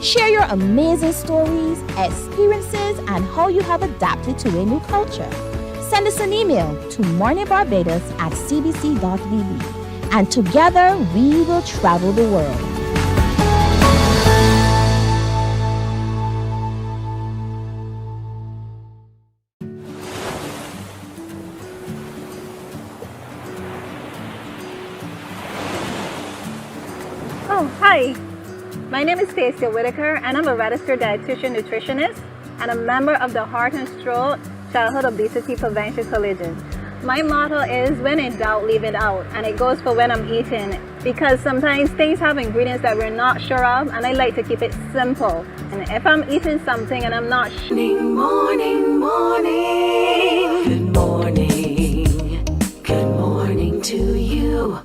Share your amazing stories, experiences, and how you have adapted to a new culture. Send us an email to morninbarbados@cbc.vb. And together we will travel the world. Oh, hi. My name is Stacia Whitaker, and I'm a registered dietitian nutritionist and a member of the Heart and Stroke Childhood Obesity Prevention Coalition. My motto is when in doubt, leave it out, and it goes for when I'm eating, because sometimes things have ingredients that we're not sure of, and I like to keep it simple. And if I'm eating something and I'm not sure... Morning, morning. Good morning. Good morning to you.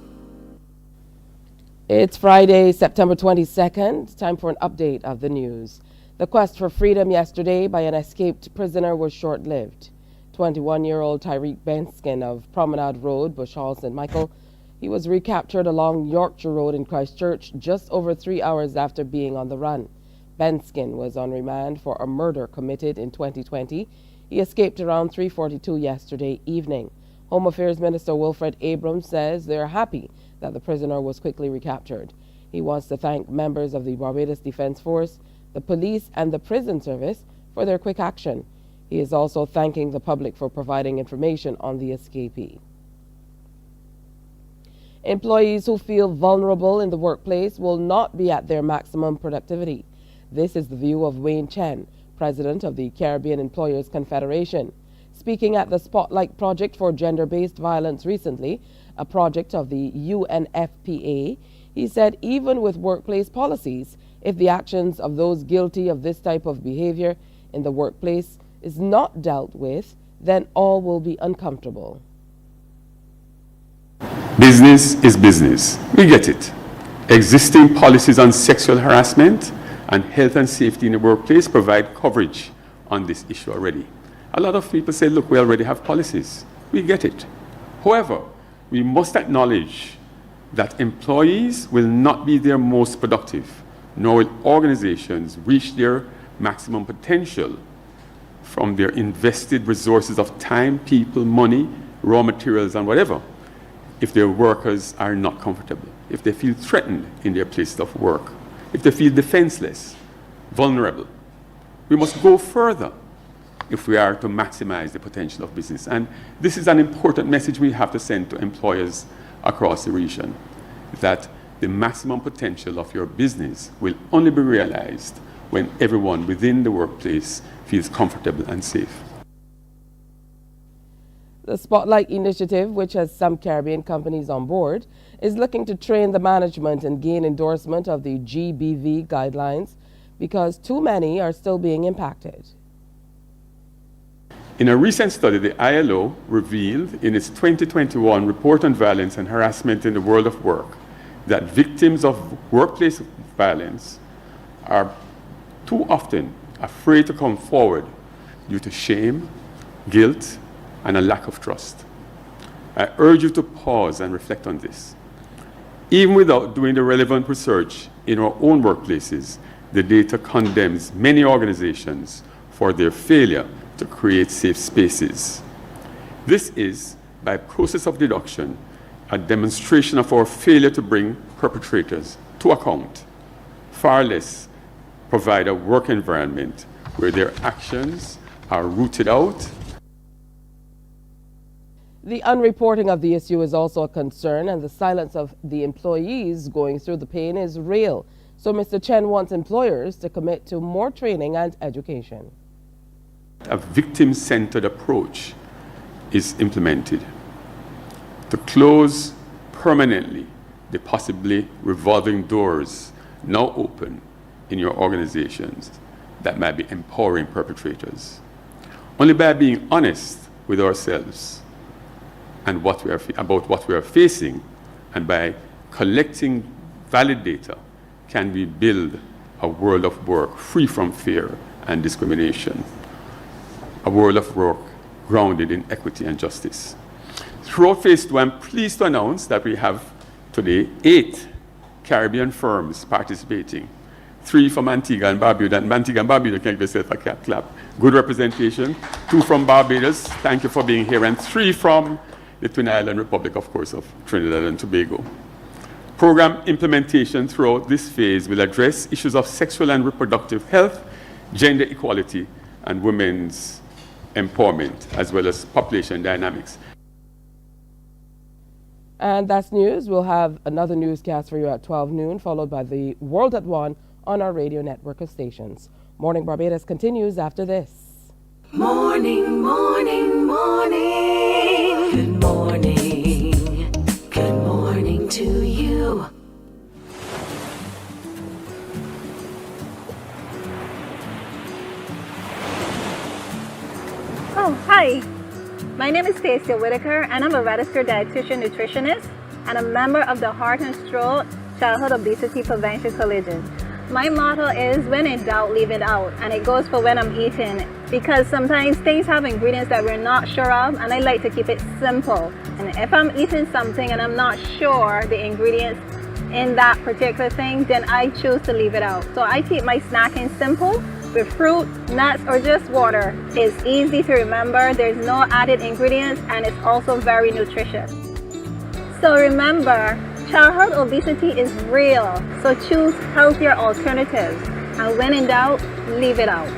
It's Friday, September 22nd. Time for an update of the news. The quest for freedom yesterday by an escaped prisoner was short-lived. 21-year-old Tyreek Benskin of Promenade Road, Bush Hall, St. Michael. He was recaptured along Yorkshire Road in Christchurch just over 3 hours after being on the run. Benskin was on remand for a murder committed in 2020. He escaped around 3:42 yesterday evening. Home Affairs Minister Wilfred Abrams says they are happy that the prisoner was quickly recaptured. He wants to thank members of the Barbados Defence Force, the police, and the prison service for their quick action. He is also thanking the public for providing information on the escapee. Employees who feel vulnerable in the workplace will not be at their maximum productivity. This is the view of Wayne Chen, president of the Caribbean Employers Confederation. Speaking at the Spotlight Project for Gender-Based Violence recently, a project of the UNFPA, he said even with workplace policies, if the actions of those guilty of this type of behavior in the workplace is not dealt with, then all will be uncomfortable. Business is business. We get it. Existing policies on sexual harassment and health and safety in the workplace provide coverage on this issue already. A lot of people say, look, we already have policies. We get it. However, we must acknowledge that employees will not be their most productive, nor will organizations reach their maximum potential from their invested resources of time, people, money, raw materials, and whatever, if their workers are not comfortable, if they feel threatened in their place of work, if they feel defenseless, vulnerable. We must go further if we are to maximize the potential of business. And this is an important message we have to send to employers across the region, that the maximum potential of your business will only be realized when everyone within the workplace feels comfortable and safe. The Spotlight Initiative, which has some Caribbean companies on board, is looking to train the management and gain endorsement of the GBV guidelines because too many are still being impacted. In a recent study, the ILO revealed in its 2021 report on violence and harassment in the world of work that victims of workplace violence are too often afraid to come forward due to shame, guilt, and a lack of trust. I urge you to pause and reflect on this. Even without doing the relevant research in our own workplaces, the data condemns many organizations for their failure to create safe spaces. This is, by process of deduction, a demonstration of our failure to bring perpetrators to account, far less provide a work environment where their actions are rooted out. The unreporting of the issue is also a concern, and the silence of the employees going through the pain is real. So Mr. Chen wants employers to commit to more training and education. A victim-centered approach is implemented to close permanently the possibly revolving doors now open in your organizations that might be empowering perpetrators. Only by being honest with ourselves and about what we are facing, and by collecting valid data can we build a world of work free from fear and discrimination, a world of work grounded in equity and justice. Throughout phase 2, I'm pleased to announce that we have today 8 Caribbean firms participating. 3 from Antigua and Barbuda. And Antigua and Barbuda, can give yourself a clap. Good representation. 2 from Barbados. Thank you for being here. And 3 from the Twin Island Republic, of course, of Trinidad and Tobago. Program implementation throughout this phase will address issues of sexual and reproductive health, gender equality, and women's empowerment, as well as population dynamics. And that's news. We'll have another newscast for you at 12 noon, followed by the World at 1 on our radio network of stations. Morning Barbados continues after this. Morning, morning, morning. Good morning. Good morning to you. Oh, hi. My name is Stacia Whitaker, and I'm a registered dietitian nutritionist and a member of the Heart and Stroke Childhood Obesity Prevention Coalition. My motto is, when in doubt, leave it out, and it goes for when I'm eating, because sometimes things have ingredients that we're not sure of, and I like to keep it simple. And if I'm eating something and I'm not sure the ingredients in that particular thing, then I choose to leave it out. So I keep my snacking simple with fruit, nuts, or just water. It's easy to remember, there's no added ingredients, and it's also very nutritious. So remember, childhood obesity is real, so choose healthier alternatives. And when in doubt, leave it out.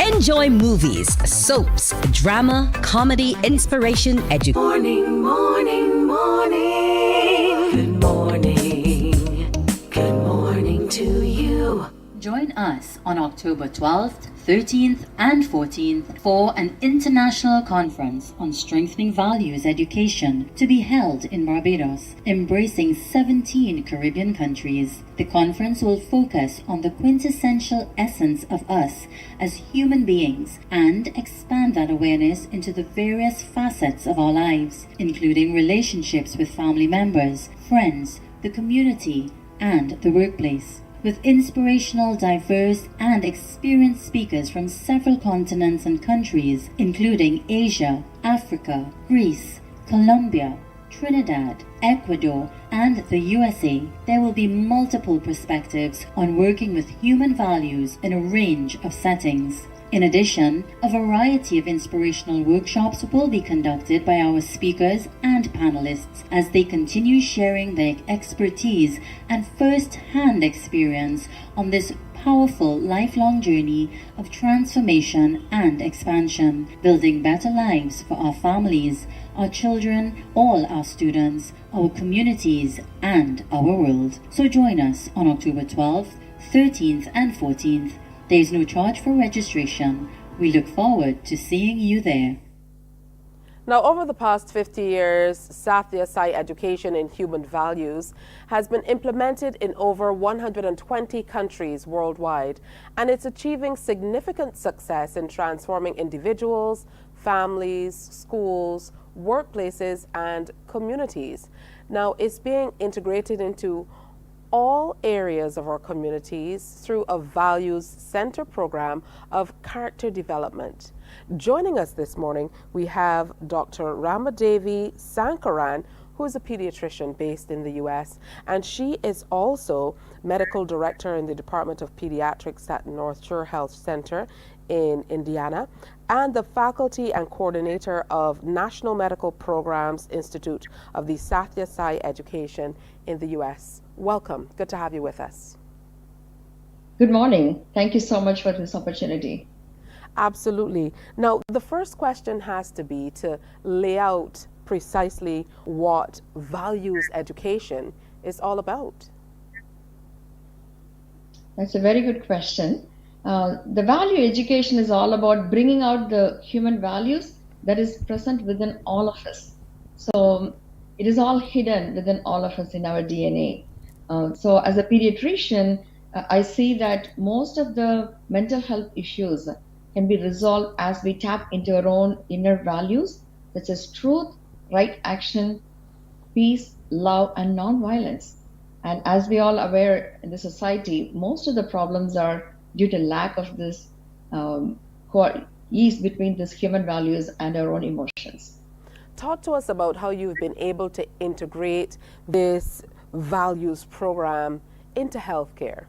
Enjoy movies, soaps, drama, comedy, inspiration, education. Morning, morning, morning. Good morning. Good morning to you. Join us on October 12th, 13th and 14th for an international conference on strengthening values education to be held in Barbados, embracing 17 Caribbean countries. The conference will focus on the quintessential essence of us as human beings and expand that awareness into the various facets of our lives, including relationships with family members, friends, the community, and the workplace. With inspirational, diverse, and experienced speakers from several continents and countries, including Asia, Africa, Greece, Colombia, Trinidad, Ecuador, and the USA, there will be multiple perspectives on working with human values in a range of settings. In addition, a variety of inspirational workshops will be conducted by our speakers and panelists as they continue sharing their expertise and first-hand experience on this powerful lifelong journey of transformation and expansion, building better lives for our families, our children, all our students, our communities, and our world. So join us on October 12th, 13th, and 14th. There is no charge for registration. We look forward to seeing you there. Now, over the past 50 years, Sathya Sai education in human values has been implemented in over 120 countries worldwide, and it's achieving significant success in transforming individuals, families, schools, workplaces, and communities. Now, it's being integrated into all areas of our communities through a values-centered program of character development. Joining us this morning, we have Dr. Ramadevi Sankaran, who is a pediatrician based in the U.S., and she is also medical director in the Department of Pediatrics at North Shore Health Center in Indiana, and the faculty and coordinator of National Medical Programs Institute of the Sathya Sai Education in the U.S. Welcome. Good to have you with us. Good morning. Thank you so much for this opportunity. Absolutely. Now, the first question has to be to lay out precisely what values education is all about. That's a very good question. The value education is all about bringing out the human values that is present within all of us. So it is all hidden within all of us in our DNA. So as a pediatrician, I see that most of the mental health issues can be resolved as we tap into our own inner values such as truth, right action, peace, love, and non-violence. And as we all aware in the society, most of the problems are due to lack of this ease between these human values and our own emotions. Talk to us about how you've been able to integrate this values program into healthcare.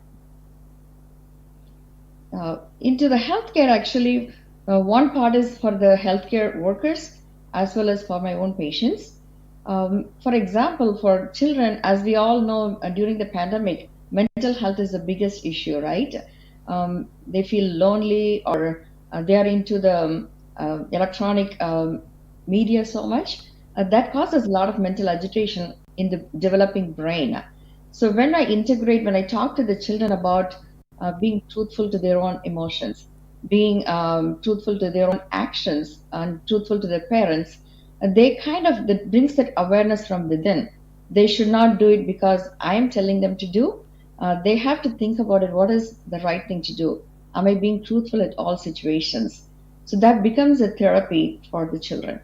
Into the healthcare, actually, one part is for the healthcare workers as well as for my own patients. For example, for children, as we all know, during the pandemic, mental health is the biggest issue, right? They feel lonely, or they are into the electronic media so much. That causes a lot of mental agitation in the developing brain. So when I talk to the children about being truthful to their own emotions, being truthful to their own actions, and truthful to their parents, that brings that awareness from within. They should not do it because I am telling them to do. They have to think about it. What is the right thing to do? Am I being truthful at all situations? So that becomes a therapy for the children.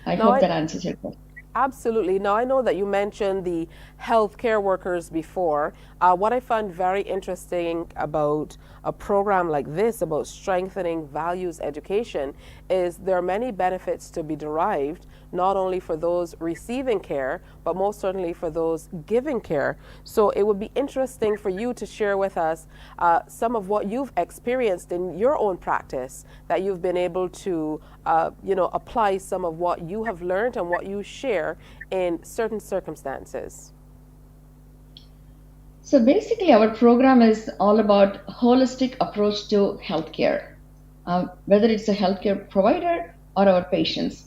I hope that answers your question. Absolutely. Now, I know that you mentioned the healthcare workers before. What I found very interesting about a program like this, about strengthening values education, is there are many benefits to be derived, not only for those receiving care, but most certainly for those giving care. So it would be interesting for you to share with us some of what you've experienced in your own practice, that you've been able to apply some of what you have learned and what you share in certain circumstances. So basically, our program is all about holistic approach to healthcare, whether it's a healthcare provider or our patients.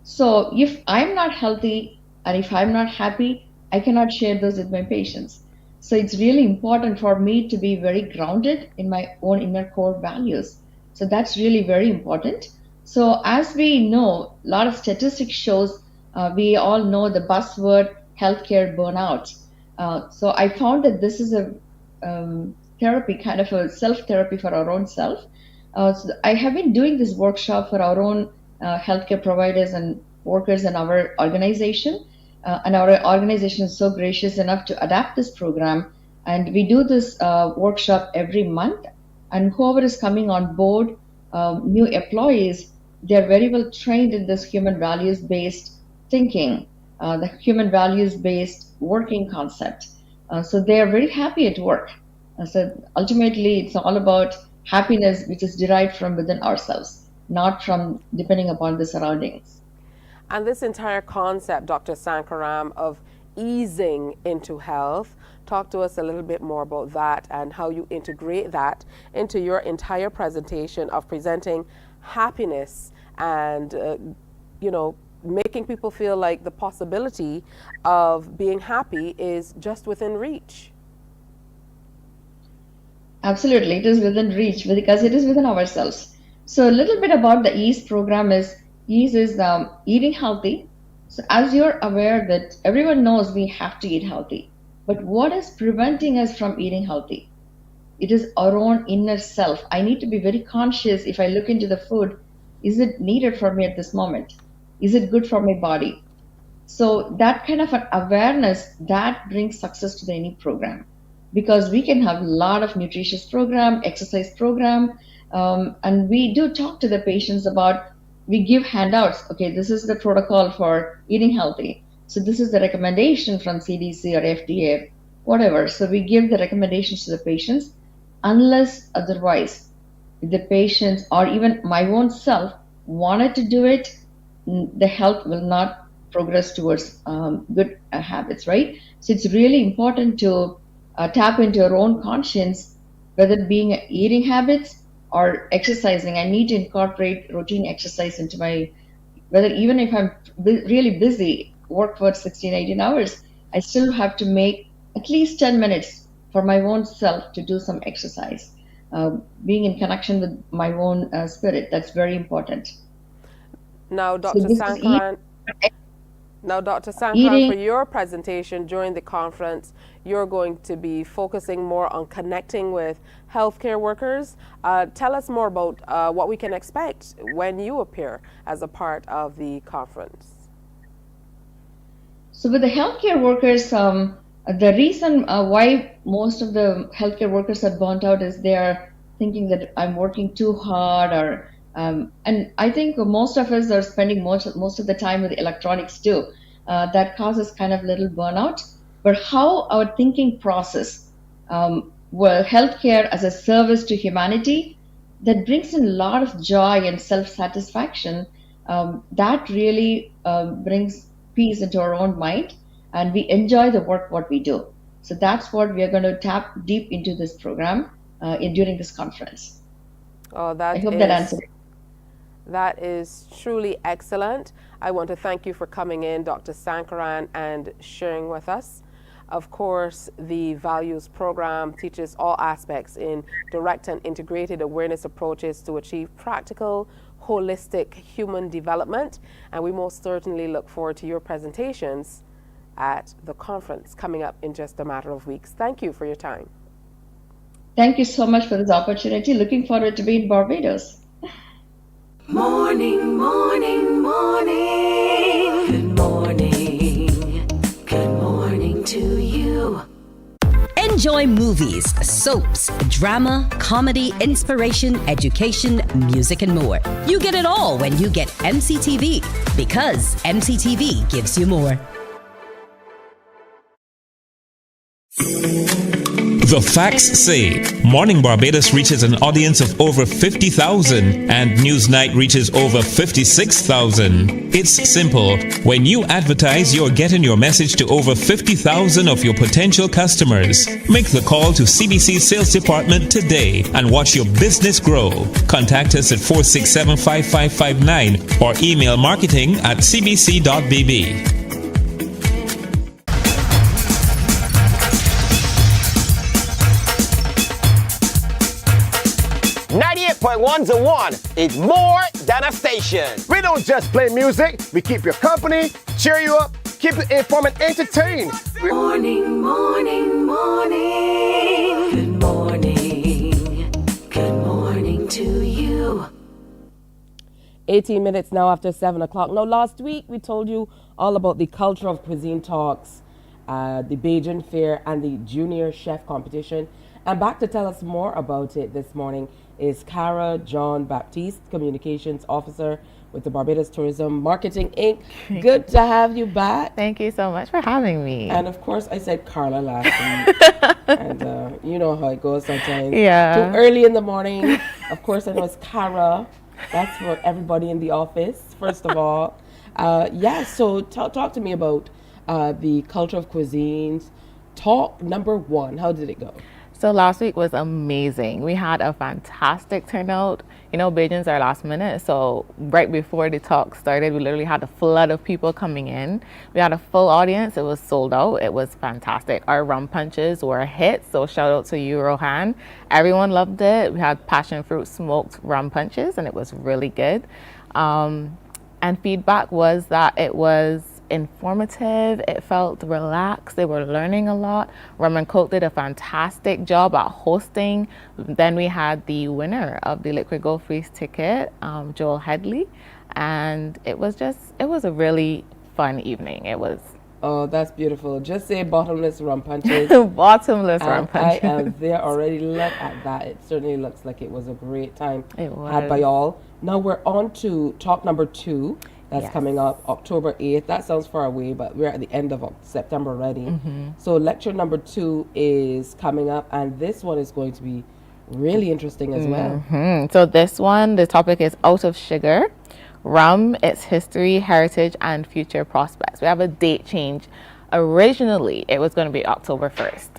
So if I'm not healthy and if I'm not happy, I cannot share those with my patients. So it's really important for me to be very grounded in my own inner core values. So that's really very important. So as we know, a lot of statistics shows, we all know the buzzword healthcare burnout. So I found that this is a therapy, kind of a self-therapy for our own self. So I have been doing this workshop for our own healthcare providers and workers in our organization. And our organization is so gracious enough to adapt this program. And we do this workshop every month. And whoever is coming on board, new employees, they're very well trained in this human values-based thinking, the human values-based working concept. So they are very happy at work. So ultimately, it's all about happiness, which is derived from within ourselves, not from depending upon the surroundings. And this entire concept, Dr. Sankaram, of easing into health, talk to us a little bit more about that and how you integrate that into your entire presentation of presenting happiness and, making people feel like the possibility of being happy is just within reach. Absolutely, it is within reach because it is within ourselves. So a little bit about the EASE program is, EASE is eating healthy. So as you're aware that everyone knows we have to eat healthy, but what is preventing us from eating healthy? It is our own inner self. I need to be very conscious if I look into the food, is it needed for me at this moment? Is it good for my body? So that kind of an awareness, that brings success to any program, because we can have a lot of nutritious program, exercise program, and we do talk to the patients about, we give handouts. Okay, this is the protocol for eating healthy. So this is the recommendation from CDC or FDA, whatever. So we give the recommendations to the patients, unless otherwise, if the patients or even my own self wanted to do it, the health will not progress towards good habits, right? So it's really important to tap into your own conscience, whether it being eating habits or exercising. I need to incorporate routine exercise into my, whether even if I'm really busy, work for 16, 18 hours, I still have to make at least 10 minutes for my own self to do some exercise. Being in connection with my own spirit, that's very important. Now, Dr. Sankaran, Now, Dr. Sankran, eating. for your presentation during the conference, you're going to be focusing more on connecting with healthcare workers. Tell us more about what we can expect when you appear as a part of the conference. So with the healthcare workers, the reason why most of the healthcare workers are burnt out is they are thinking that I'm working too hard, or and I think most of us are spending most of the time with electronics too. That causes kind of little burnout. But how our thinking process, well, healthcare as a service to humanity, that brings in a lot of joy and self-satisfaction. That really brings peace into our own mind, and we enjoy the work what we do. So that's what we are going to tap deep into this program during this conference. Oh, I hope that answered it. That is truly excellent. I want to thank you for coming in, Dr. Sankaran, and sharing with us. Of course, the Values program teaches all aspects in direct and integrated awareness approaches to achieve practical, holistic human development. And we most certainly look forward to your presentations at the conference coming up in just a matter of weeks. Thank you for your time. Thank you so much for this opportunity. Looking forward to be in Barbados. Morning, morning, morning. Good morning. Good morning to you. Enjoy movies, soaps, drama, comedy, inspiration, education, music, and more. You get it all when you get MCTV, because MCTV gives you more. The facts say Morning Barbados reaches an audience of over 50,000 and Newsnight reaches over 56,000. It's simple. When you advertise, you're getting your message to over 50,000 of your potential customers. Make the call to CBC Sales Department today and watch your business grow. Contact us at 467-5559 or email marketing@cbc.bb. 98.1 to 1 is more than a station. We don't just play music, we keep you company, cheer you up, keep you informed and entertained. Morning, morning, morning. Good morning. Good morning to you. 18 minutes now after 7 o'clock. Now, last week we told you all about the Culture of Cuisine talks, the Bajan Fair, and the Junior Chef competition. And back to tell us more about it this morning is Cara John Baptiste, Communications Officer with the Barbados Tourism Marketing Inc. Good to have you back. Thank you so much for having me. And of course, I said Carla last week. And you know how it goes sometimes. Yeah. Too early in the morning. Of course, I know it's Cara. That's for everybody in the office, first of all. So talk to me about the Culture of Cuisines. Talk number 1. How did it go? So last week was amazing. We had a fantastic turnout. You know, Bajans are last minute, so right before the talk started, we literally had a flood of people coming in. We had a full audience. It was sold out. It was fantastic. Our rum punches were a hit, so shout out to you, Rohan. Everyone loved it. We had passion fruit smoked rum punches, and it was really good. And feedback was that it was informative. It felt relaxed. They were learning a lot. Rum and Coke did a fantastic job at hosting. Then we had the winner of the Liquid Gold Freeze ticket, Joel Headley, and it was a really fun evening. It was. Oh, that's beautiful. Just say bottomless rum punches. Bottomless rum punches. I am there already. Look at that. It certainly looks like it was a great time had by was. all. Now we're on to talk number 2. That's coming up October 8th. That sounds far away, but we're at the end of September already. So lecture number 2 is coming up, and this one is going to be really interesting as well. So this one, the topic is Out of Sugar, Rum, Its History, Heritage, and Future Prospects. We have a date change. Originally, it was going to be October 1st.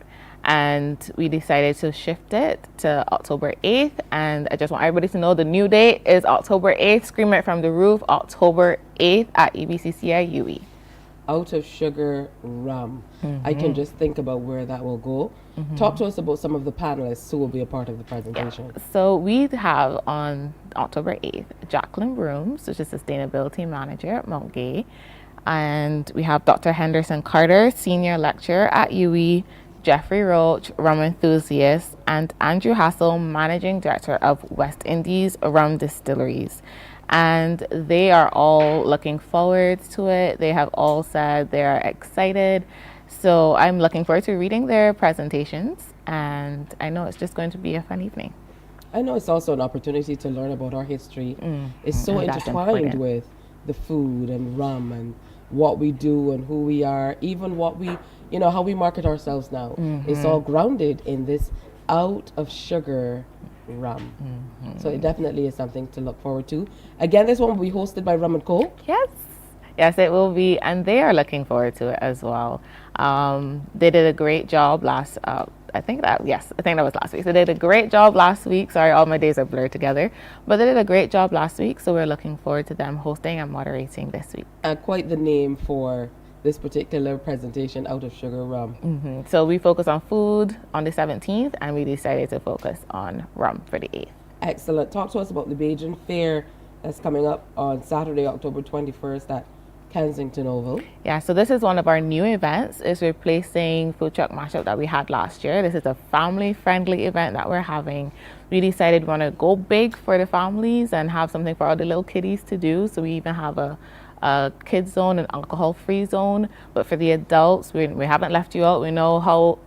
And we decided to shift it to October 8th. And I just want everybody to know the new date is October 8th. Scream it from the roof, October 8th at EBCCI UE. Out of Sugar Rum. I can just think about where that will go. Talk to us about some of the panelists who will be a part of the presentation. So we have on October 8th, Jacqueline Brooms, which is Sustainability Manager at Mount Gay. And we have Dr. Henderson Carter, senior lecturer at UWI, Jeffrey Roach, rum enthusiast, and Andrew Hassel, managing director of West Indies Rum Distilleries. And they are all looking forward to it. They have all said they are excited. So I'm looking forward to reading their presentations, and I know it's just going to be a fun evening. I know it's also an opportunity to learn about our history. It's so intertwined with the food and rum and what we do and who we are, even what we, you know, how we market ourselves now. It's all grounded in this out of sugar rum. So it definitely is something to look forward to. Again, this one will be hosted by Rum and Coke. Yes, it will be, and they are looking forward to it as well. They did a great job last, I think that was last week. So they did a great job last week. Sorry, all my days are blurred together. But they did a great job last week, so we're looking forward to them hosting and moderating this week. Quite the name for this particular presentation, Out of Sugar Rum. So we focus on food on the 17th, and we decided to focus on rum for the 8th. Excellent. Talk to us about the Bajan Fair that's coming up on Saturday, October 21st at Kensington Oval. Yeah, so this is one of our new events. It's replacing Food Truck Mashup that we had last year. This is a family-friendly event that we're having. We decided we want to go big for the families and have something for all the little kiddies to do. So we even have a kids zone, an alcohol-free zone. But for the adults, we haven't left you out. We know how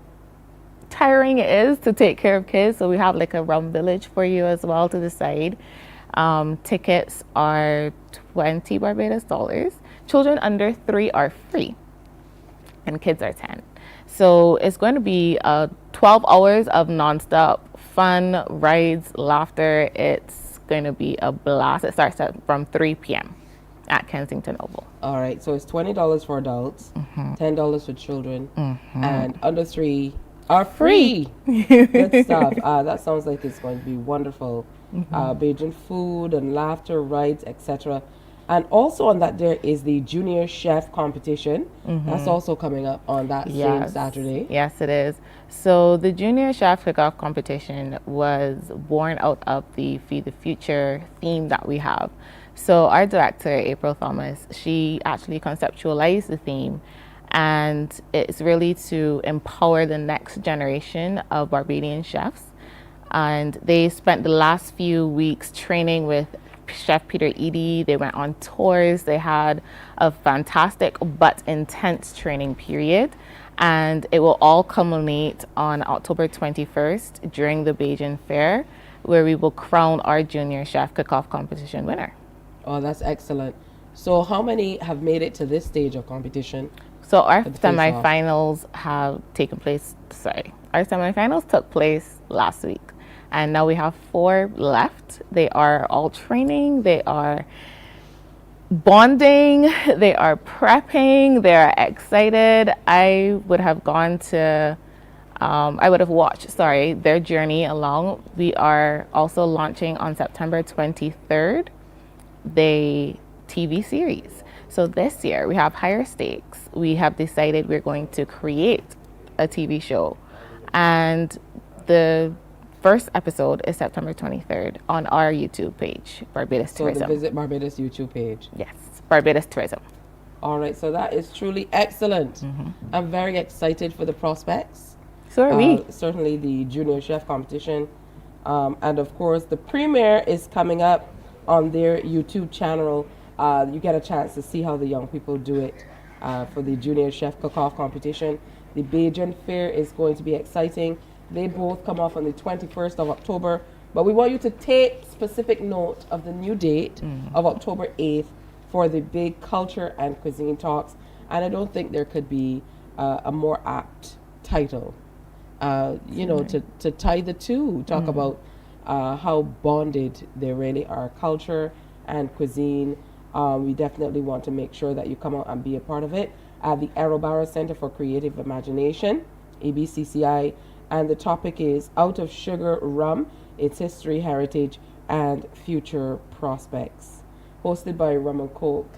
tiring it is to take care of kids. So we have like a rum village for you as well to the side. Tickets are $20 Barbados. Children under 3 are free, and kids are 10. So it's going to be 12 hours of nonstop fun, rides, laughter. It's going to be a blast. It starts from 3 p.m. at Kensington Oval. All right, so it's $20 for adults, $10 for children, and under 3 are free. Good stuff. That sounds like it's going to be wonderful. Bajan food and laughter, rides, etc. And also on that there is the Junior Chef competition. That's also coming up on that same Saturday. Yes, it is. So the Junior Chef Cook-Off competition was born out of the Feed the Future theme that we have. So our director, April Thomas, she actually conceptualized the theme, and it's really to empower the next generation of Barbadian chefs. And they spent the last few weeks training with Chef Peter Eady. They went on tours. They had a fantastic but intense training period, and it will all culminate on October 21st during the Bajan Fair, where we will crown our Junior Chef Cook-Off competition winner. Oh, that's excellent. So how many have made it to this stage of competition? So our semifinals have taken place, our semifinals took place last week. And now we have 4 left. They are all training, they are bonding, they are prepping, they are excited. I would have watched, their journey along. We are also launching on September 23rd, the TV series. So this year we have higher stakes. We have decided we're going to create a TV show. And the first episode is September 23rd on our YouTube page, Barbados Tourism. So visit Barbados YouTube page. Yes, Barbados Tourism. All right, so that is truly excellent. I'm very excited for the prospects. So are we. Certainly the Junior Chef competition. And of course, the premiere is coming up on their YouTube channel. You get a chance to see how the young people do it for the Junior Chef Cook-Off competition. The Bajan Fair is going to be exciting. They both come off on the 21st of October, but we want you to take specific note of the new date of October 8th for the big culture and cuisine talks. And I don't think there could be a more apt title, to tie the two, talk about how bonded they really are, culture and cuisine. We definitely want to make sure that you come out and be a part of it at the Arrow Center for Creative Imagination, ABCCI. And the topic is Out of Sugar Rum, Its History, Heritage, and Future Prospects. Hosted by Rum and Coke.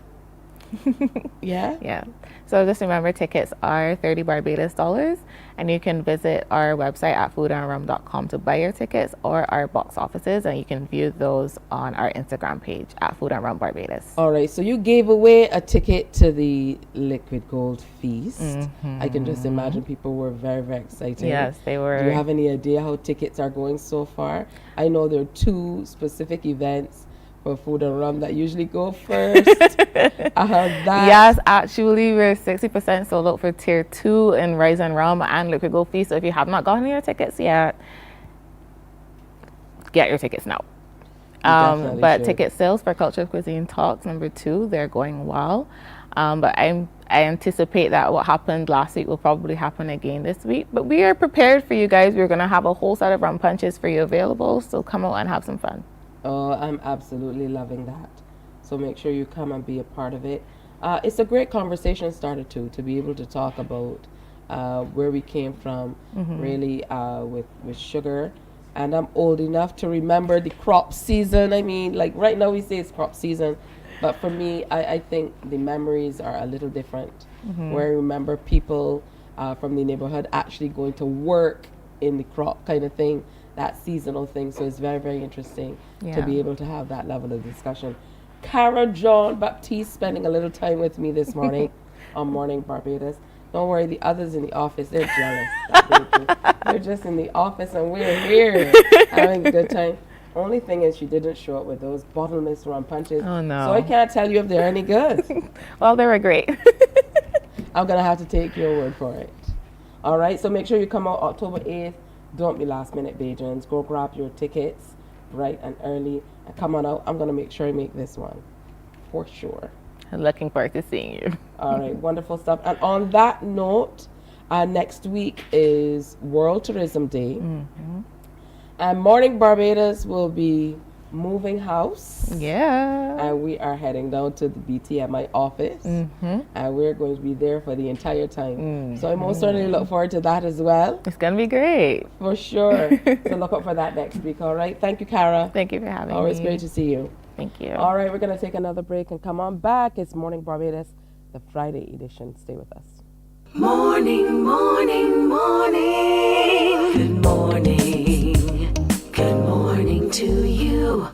Yeah? Yeah. So just remember, tickets are $30 Barbados, and you can visit our website at foodandrum.com to buy your tickets, or our box offices, and you can view those on our Instagram page at Food and Rum Barbados. All right, so you gave away a ticket to the Liquid Gold Feast. I can just imagine people were very, very excited. Yes, they were. Do you have any idea how tickets are going so far? I know there are 2 specific events for Food and Rum that usually go first. Yes, actually, we're 60% sold out for Tier 2 in Rise and Rum and Liquid Gold Feast. So if you have not gotten your tickets yet, get your tickets now. But ticket sales for Culture Cuisine Talks #2, they're going well. But I anticipate that what happened last week will probably happen again this week. But we are prepared for you guys. We're going to have a whole set of rum punches for you available. So come out and have some fun. Oh, I'm absolutely loving that. So make sure you come and be a part of it. It's a great conversation starter too, to be able to talk about where we came from, really with sugar. And I'm old enough to remember the crop season. I mean, like right now we say it's crop season, but for me, I think the memories are a little different. Where I remember people from the neighborhood actually going to work in the crop kind of thing, that seasonal thing. So it's very, very interesting to be able to have that level of discussion. Cara John Baptiste spending a little time with me this morning on Morning Barbados. Don't worry, the others in the office, they're jealous. They're just in the office and we're here having a good time. Only thing is she didn't show up with those bottomless rum punches. Oh no. So I can't tell you if they're any good. Well, they were great. I'm going to have to take your word for it. All right, so make sure you come out October 8th. Don't be last minute Bajans. Go grab your tickets bright and early and come on out. I'm going to make sure I make this one for sure. I'm looking forward to seeing you. All right, wonderful stuff. And on that note, next week is World Tourism Day. And Morning Barbados will be moving house. Yeah. And we are heading down to the BTMI office. And we're going to be there for the entire time. So I most certainly look forward to that as well. It's going to be great. For sure. So look up for that next week, all right? Thank you, Cara. Thank you for having me. Always great to see you. Thank you. All right, we're going to take another break and come on back. It's Morning Barbados, the Friday edition. Stay with us. Morning, morning, morning. Good morning. Good morning to you.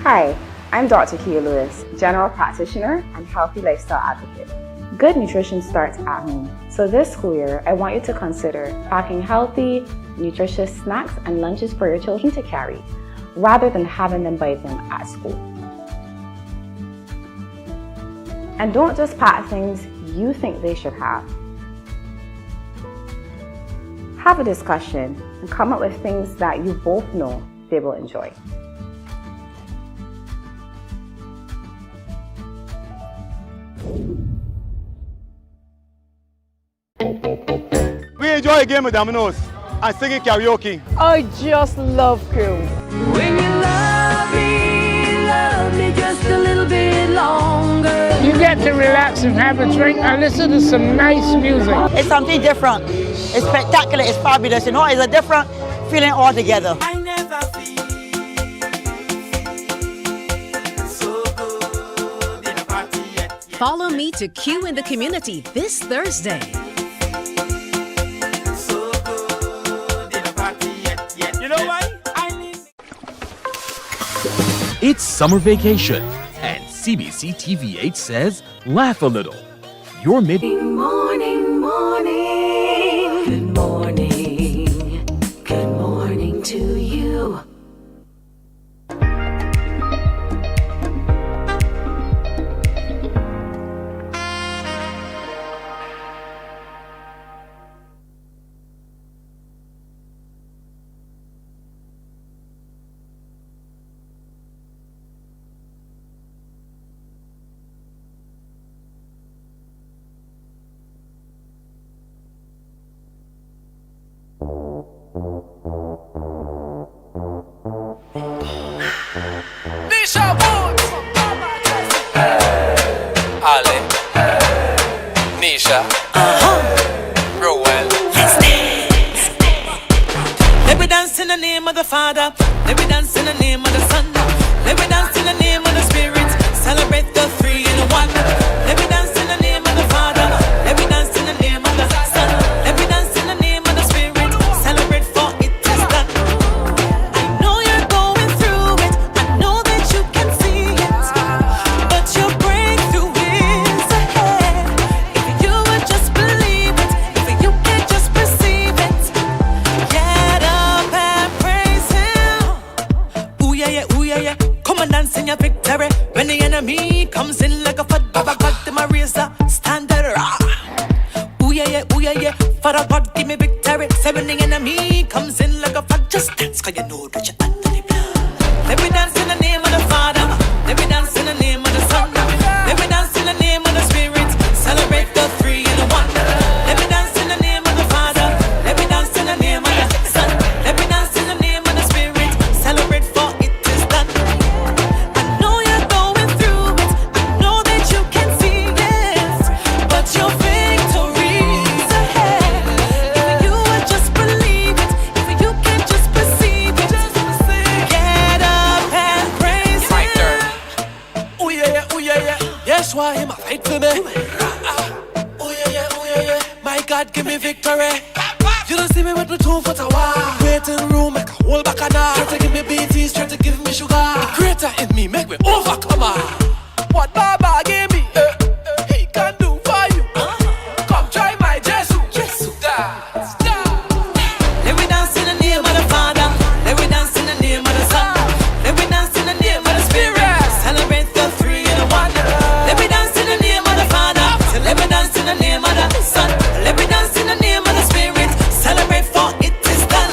Hi, I'm Dr. Kia Lewis, General Practitioner and Healthy Lifestyle Advocate. Good nutrition starts at home. So this school year, I want you to consider packing healthy, nutritious snacks and lunches for your children to carry, rather than having them buy them at school. And don't just pack things you think they should have. Have a discussion and come up with things that you both know they will enjoy. We enjoy a game of dominoes and singing karaoke. I just love crew. When you love me just a little bit longer. You get to relax and have a drink and listen to some nice music. It's something different. It's spectacular. It's fabulous. You know, it's a different feeling altogether. I never feel so good in a party yet. Follow me to Q in the Community this Thursday. You know why? It's summer vacation, and CBC TV8 says, laugh a little. Your Morning, morning. Good morning. Good morning to you. Ali, Nisha, Rowell. Let me dance in the name of the Father. Let me dance in the name of the Son. Let me dance in the name of the Spirit. Celebrate the in like a fat baba got to my razor. Standard raw. Ooh yeah, Father God give me victory. Seven enemy comes in like a fat. Just dance, cause you know that you're under the blood. Let me dance in the name of the Father. Let me dance in the name of the Son. Let me dance in the name of the Spirit. Celebrate the three in one. Let me dance in the name of the Father. Let me dance in the name of the Son. Let me dance in the name of the Spirit. Celebrate for it is done. I know you're going through it. I know that you can see it. But your victory's ahead. If you would just believe it. If you can just perceive it. Get up and praise Him. Ooh yeah. Yes, why Him a fight for me. Ooh yeah. My God, give me victory. You don't see me with the 2 foot of wall. Waiting room, make a whole back and all. Try to give me BTs, try to give me sugar. The greater in me, make me overcomer. What Baba gave me, He can do for you. Come try my Jesus. Dance. Let me dance in the name of the Father. Let me dance in the name of the Son. Let me dance in the name of the Spirit. Celebrate the three in one. Let me dance in the name of the Father. Let me dance in the name of the Son. Let me dance in the name of the Spirit. Celebrate for it is done.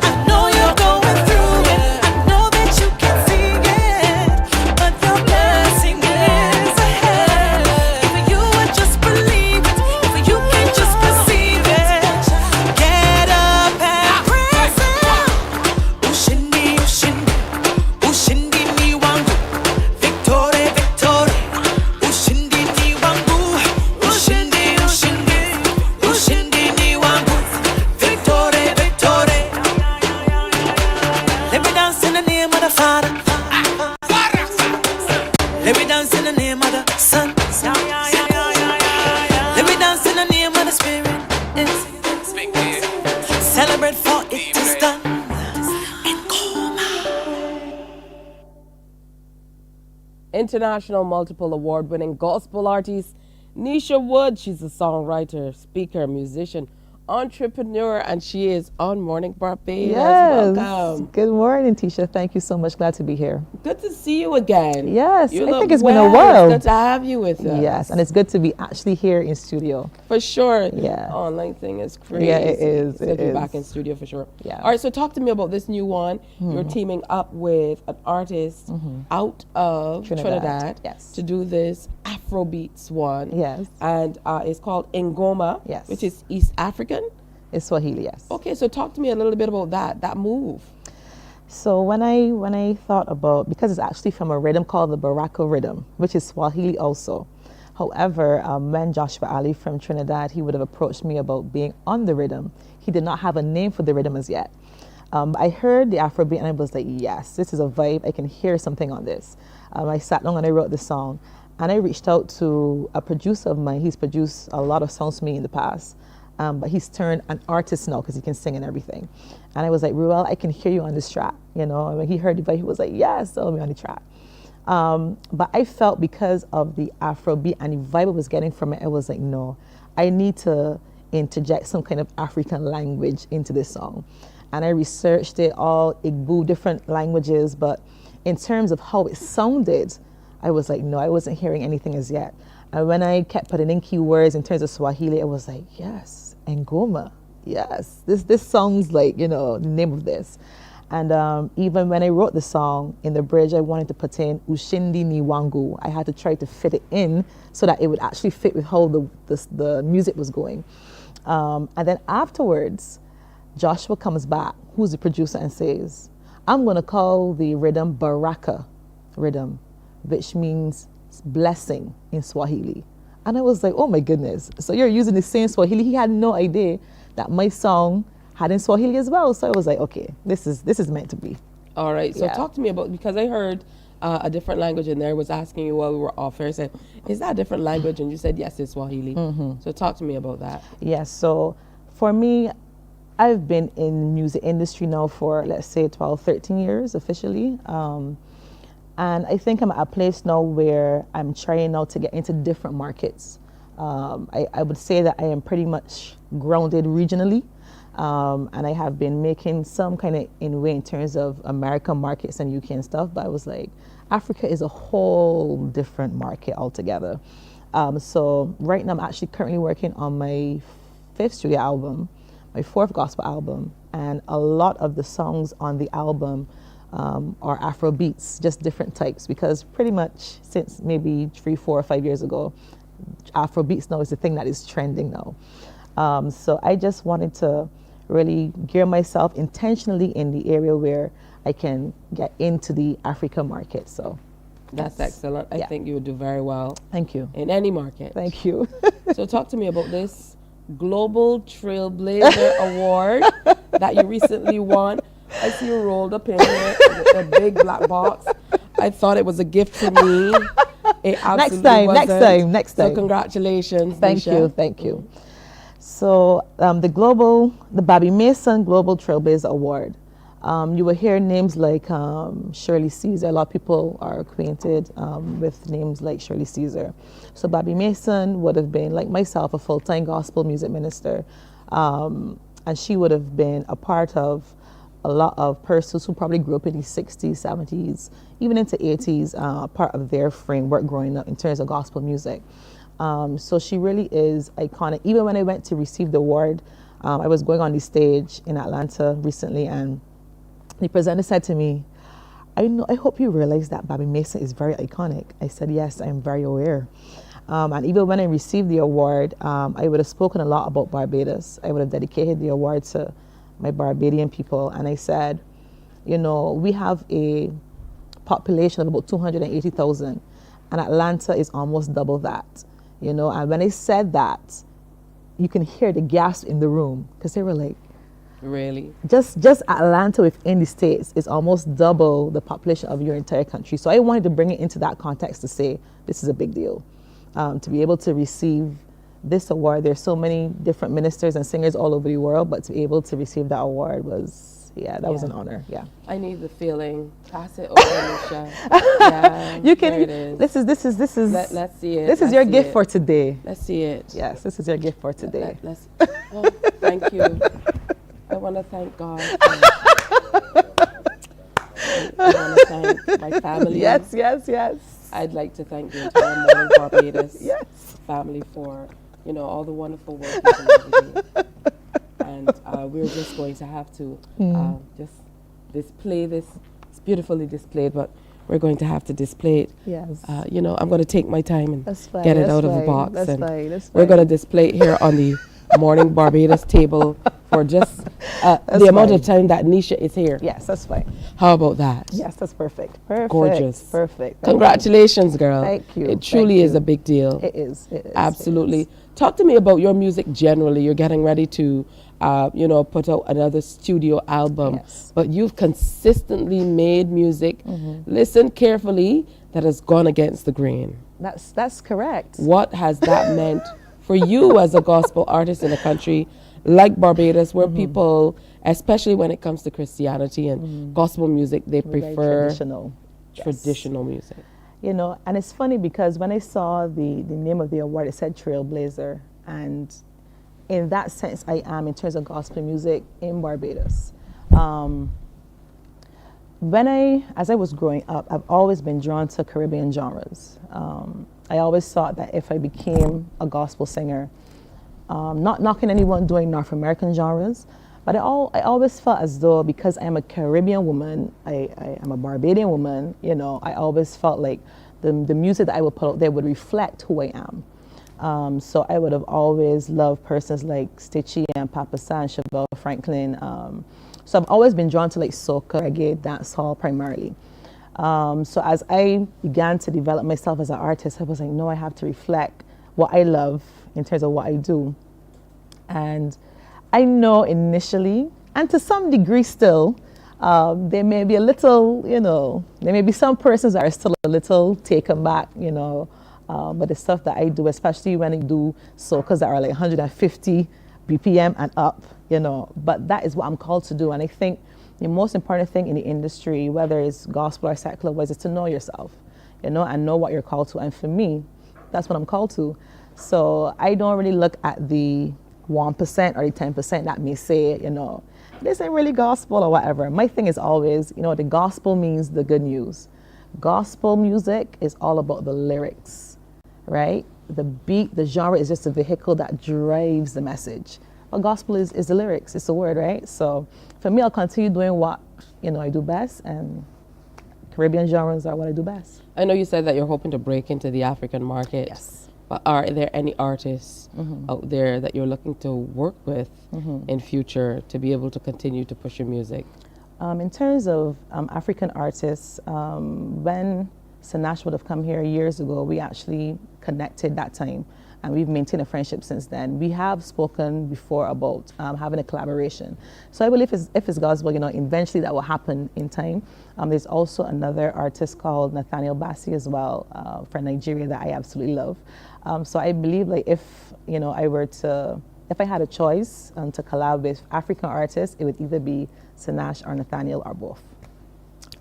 I know you're going through it. I know that you can see it. But your blessing is ahead. If you would just believe it. If you can just perceive it. Get up and praise Him. Ushindi ni wangu. Victory. Ushindi ni wangu. Ushindi ni wangu. Victory. Let me dance in the name of the Father. Let me dance in the name of the Son. Let me dance in the name of the Spirit. Celebrate for it is done. International multiple award-winning gospel artist Nisha Wood. She's a songwriter, speaker, musician, entrepreneur, and she is on Morning Barbados. Yes. Welcome. Good morning, Tisha. Thank you so much. Glad to be here. Good to see you again. Yes, You I look think it's well. been a while. It's good to have you with us. Yes, and it's good to be actually here in studio. For sure. Yeah. Online thing is crazy. Yeah, it is. It's good to be is. back in studio for sure. Yeah. All right, so talk to me about this new one. You're teaming up with an artist out of Trinidad Yes. to do this Afrobeats one. Yes. And it's called Ngoma, Yes. which is East African. It's Swahili, yes. Okay, so talk to me a little bit about that move. So when I thought about, because it's actually from a rhythm called the Baraka rhythm, which is Swahili also. However, when Joshua Ali from Trinidad, he would have approached me about being on the rhythm. He did not have a name for the rhythm as yet. I heard the Afrobeat and I was like, yes, this is a vibe. I can hear something on this. I sat down and I wrote the song. And I reached out to a producer of mine. He's produced a lot of songs for me in the past. But he's turned an artist now because he can sing and everything. And I was like, Ruel, I can hear you on this track. You know, and when he heard the vibe, he was like, yes, throw me on the track. But I felt because of the Afrobeat and the vibe I was getting from it, I was like, no, I need to interject some kind of African language into this song. And I researched it all, Igbo, different languages, but in terms of how it sounded, I was like, no, I wasn't hearing anything as yet. And when I kept putting in keywords in terms of Swahili, I was like, yes, Ngoma, yes. This sounds like, you know, the name of this. And even when I wrote the song, in the bridge, I wanted to put in Ushindi ni wangu. I had to try to fit it in so that it would actually fit with how the music was going. And then afterwards, Joshua comes back, who's the producer, and says, I'm going to call the rhythm Baraka rhythm, which means blessing in Swahili. And I was like, oh my goodness. So you're using the same Swahili. He had no idea that my song had in Swahili as well. So I was like, okay, this is meant to be. All right. So talk to me about, because I heard a different language in there. I was asking you while we were off air, said, is that a different language? And you said, yes, it's Swahili. So talk to me about that. Yes. So for me, I've been in the music industry now for, let's say, 12, 13 years officially. And I think I'm at a place now where I'm trying now to get into different markets. I would say that I am pretty much grounded regionally. And I have been making some kind of inway in terms of American markets and UK and stuff. But I was like, Africa is a whole different market altogether. So right now I'm actually currently working on my 5th studio album, my 4th gospel album, and a lot of the songs on the album are Afro beats, just different types, because pretty much since maybe 3, 4, or 5 years ago, Afro beats now is the thing that is trending now. So I just wanted to really gear myself intentionally in the area where I can get into the Africa market. So that's excellent. I think you would do very well. Thank you. In any market. Thank you. So talk to me about this Global Trailblazer Award that you recently won. I see you rolled up in here with a big black box. I thought it was a gift for me. It absolutely wasn't. Next time. So congratulations, Thank Nisha. you. So the Bobby Mason Global Trailblazer Award. You will hear names like Shirley Caesar. A lot of people are acquainted with names like Shirley Caesar. So Bobby Mason would have been, like myself, a full-time gospel music minister. And she would have been a part of a lot of persons who probably grew up in the 60s, 70s, even into 80s, part of their framework growing up in terms of gospel music. So she really is iconic. Even when I went to receive the award, I was going on the stage in Atlanta recently, and the presenter said to me, I hope you realize that Bobby Mason is very iconic. I said, yes, I'm very aware. And even when I received the award, I would have spoken a lot about Barbados. I would have dedicated the award to my Barbadian people. And I said, we have a population of about 280,000, and Atlanta is almost double that. And when I said that, you can hear the gasp in the room, because they were like, really? Just Atlanta within the States is almost double the population of your entire country. So I wanted to bring it into that context to say this is a big deal. To be able to receive this award, there's so many different ministers and singers all over the world, but to be able to receive that award was, that was an honor. Yeah. I need the feeling. Pass it over, Nisha. Yeah, you can. There it is. This is. Let's see it. This is your gift for today. Let's see it. Yes, this is your gift for today. Oh, thank you. I want to thank God. I want to thank my family. Yes. I'd like to thank the entire Mornin Barbados family for, all the wonderful work you do every day. And we're just going to have to just display this. It's beautifully displayed, but we're going to have to display it. Yes. I'm going to take my time and fine, get it out of the box. That's and fine. We're going to display it here on the Mornin Barbados table for just the amount of time that Nisha is here. Yes, that's fine. How about that? Yes, that's perfect. Perfect. Gorgeous. Perfect. Congratulations, girl. Thank you. It truly is a big deal. It is. Absolutely. It is. Talk to me about your music generally. You're getting ready to, put out another studio album. Yes. But you've consistently made music, listen carefully, that has gone against the grain. That's correct. What has that meant for you as a gospel artist in a country like Barbados, where people, especially when it comes to Christianity and gospel music, they prefer traditional music? And it's funny because when I saw the name of the award, it said Trailblazer, and in that sense, I am in terms of gospel music in Barbados. As I was growing up, I've always been drawn to Caribbean genres. I always thought that if I became a gospel singer, not knocking anyone doing North American genres, but I always felt as though because I am a Caribbean woman, I am a Barbadian woman, I always felt like the music that I would put out there would reflect who I am. So I would have always loved persons like Stitchie and Papa San, Chevelle Franklin. So I've always been drawn to like soca, reggae, dancehall primarily. So as I began to develop myself as an artist, I was like, no, I have to reflect what I love in terms of what I do. And I know initially, and to some degree still, there may be a little, there may be some persons that are still a little taken back, but the stuff that I do, especially when I do socas that are like 150 BPM and up, but that is what I'm called to do. And I think the most important thing in the industry, whether it's gospel or secular wise, is to know yourself, and know what you're called to. And for me, that's what I'm called to. So I don't really look at the 1% or the 10% that may say, this ain't really gospel or whatever. My thing is always, the gospel means the good news. Gospel music is all about the lyrics, right? The beat, the genre is just a vehicle that drives the message. But gospel is the lyrics, it's the word, right? So for me, I'll continue doing what, I do best, and Caribbean genres are what I do best. I know you said that you're hoping to break into the African market. Yes. But are there any artists out there that you're looking to work with in future to be able to continue to push your music? In terms of African artists, when Sanash would have come here years ago, we actually connected that time, and we've maintained a friendship since then. We have spoken before about having a collaboration. So I believe if it's gospel, eventually that will happen in time. There's also another artist called Nathaniel Bassi as well, from Nigeria, that I absolutely love. So I believe if I had a choice to collab with African artists, it would either be Sanash or Nathaniel or both.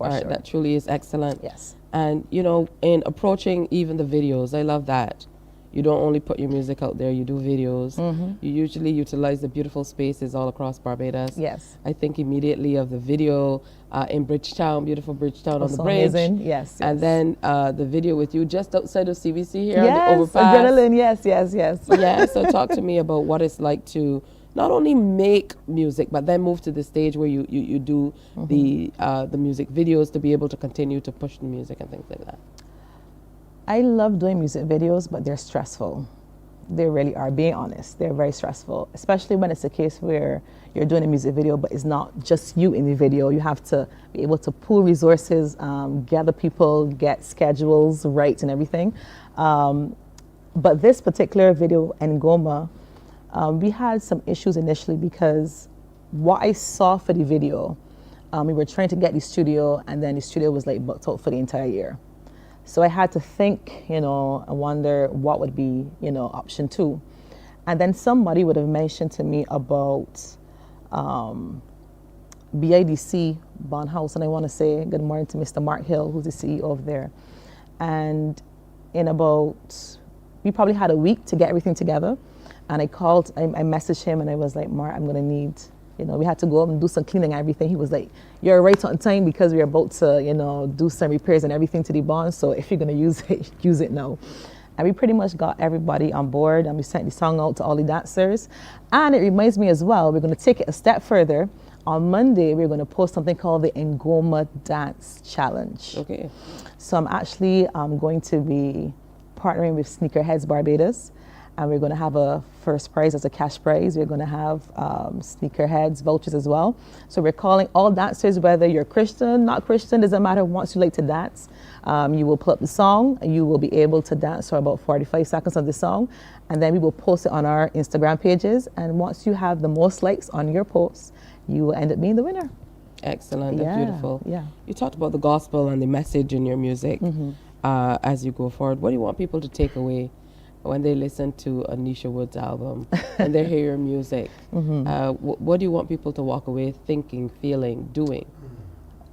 All right, that truly is excellent. Yes. And, in approaching even the videos, I love that. You don't only put your music out there, you do videos. You usually utilize the beautiful spaces all across Barbados. Yes. I think immediately of the video in Bridgetown, beautiful Bridgetown on the so bridge. Amazing. Yes. And then the video with you just outside of CBC here on the Yes, overpass. adrenaline, yes. Yeah, so talk to me about what it's like to not only make music, but then move to the stage where you do the music videos to be able to continue to push the music and things like that. I love doing music videos, but they're stressful. They really are, being honest. They're very stressful, especially when it's a case where you're doing a music video, but it's not just you in the video. You have to be able to pool resources, gather people, get schedules right and everything. But this particular video, Ngoma, we had some issues initially because what I saw for the video, we were trying to get the studio, and then the studio was booked out for the entire year. So I had to think, and wonder what would be, option 2. And then somebody would have mentioned to me about BIDC Bond House, and I want to say good morning to Mr. Mark Hill, who's the CEO of there. And we probably had a week to get everything together. And I messaged him, and I was like, Mark, I'm going to need, we had to go up and do some cleaning and everything. He was like, you're right on time because we're about to, do some repairs and everything to the bond. So if you're going to use it now. And we pretty much got everybody on board, and we sent the song out to all the dancers. And it reminds me as well, we're going to take it a step further. On Monday, we're going to post something called the Ngoma Dance Challenge. Okay. So I'm actually going to be partnering with Sneakerheads Barbados. And we're going to have a first prize as a cash prize. We're going to have Sneakerheads vouchers as well. So we're calling all dancers, whether you're Christian, not Christian, doesn't matter. Once you like to dance, you will pull up the song, and you will be able to dance for about 45 seconds of the song. And then we will post it on our Instagram pages. And once you have the most likes on your posts, you will end up being the winner. Excellent. That's beautiful. Yeah. You talked about the gospel and the message in your music as you go forward. What do you want people to take away when they listen to Anisha Wood's album and they hear your music? What do you want people to walk away thinking, feeling, doing?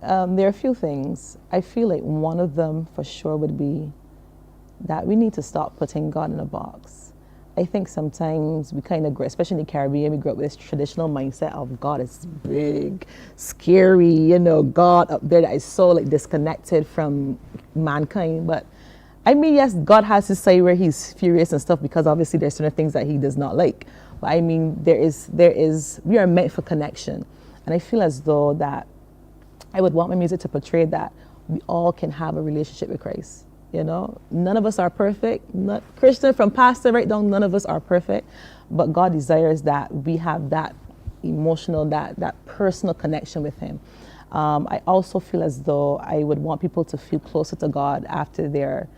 There are a few things. I feel like one of them for sure would be that we need to stop putting God in a box. I think sometimes we kind of grow, especially in the Caribbean, we grow up with this traditional mindset of God is big, scary, God up there that is so disconnected from mankind. But I mean, yes, God has his side where he's furious and stuff, because obviously there's certain things that he does not like. But I mean, we are meant for connection. And I feel as though that I would want my music to portray that we all can have a relationship with Christ. None of us are perfect. Not Christian from pastor right down, none of us are perfect. But God desires that we have that emotional, that personal connection with him. I also feel as though I would want people to feel closer to God after they're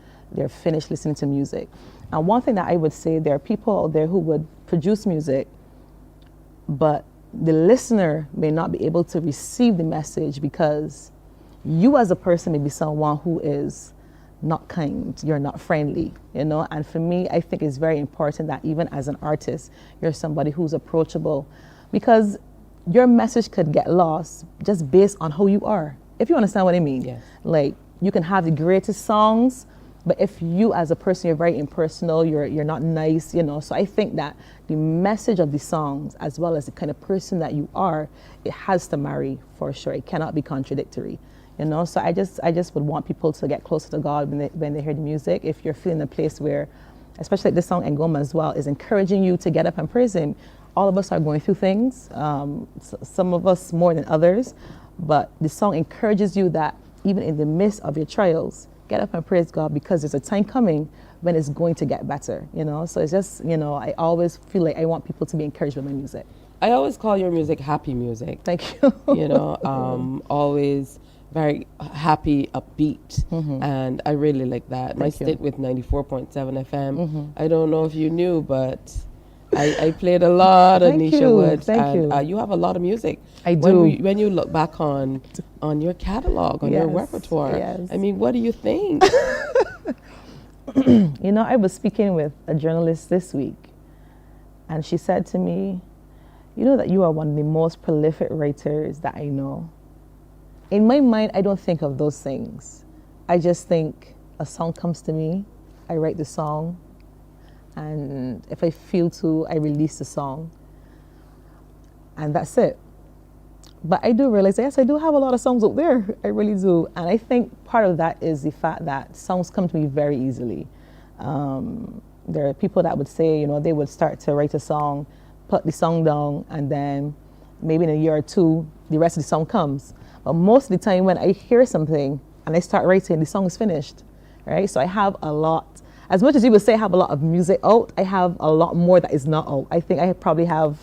finished listening to music. And one thing that I would say, there are people out there who would produce music, but the listener may not be able to receive the message because you as a person may be someone who is not kind, you're not friendly, And for me, I think it's very important that even as an artist, you're somebody who's approachable, because your message could get lost just based on who you are, if you understand what I mean. Yes. You can have the greatest songs, but if you as a person, you're very impersonal, you're not nice, So I think that the message of the songs, as well as the kind of person that you are, it has to marry for sure. It cannot be contradictory. You know, so I just would want people to get closer to God when they hear the music. If you're feeling a place where, especially like this song Ngoma as well, is encouraging you to get up and praise Him. All of us are going through things, some of us more than others, but the song encourages you that even in the midst of your trials, get up and praise God, because there's a time coming when it's going to get better, you know? So it's just, you know, I always feel like I want people to be encouraged with my music. I always call your music happy music. Thank you. You know, always very happy, upbeat, and I really like that. My stint with 94.7 FM, I don't know if you knew, but I played a lot of Nisha Woods. Thank you. You have a lot of music. I do. When you look back on your catalog, on your repertoire, I mean, what do you think? You know, I was speaking with a journalist this week, and she said to me, you know that you are one of the most prolific writers that I know. In my mind, I don't think of those things. I just think a song comes to me, I write the song, and if I feel to, I release the song, and that's it. But I do realize, yes, I do have a lot of songs out there. I really do. And I think part of that is the fact that songs come to me very easily. There are people that would say, you know, they would start to write a song, put the song down, and then maybe in a year or two, the rest of the song comes. But most of the time when I hear something and I start writing, the song is finished, right? So I have a lot. As much as you would say I have a lot of music out, I have a lot more that is not out. I think I probably have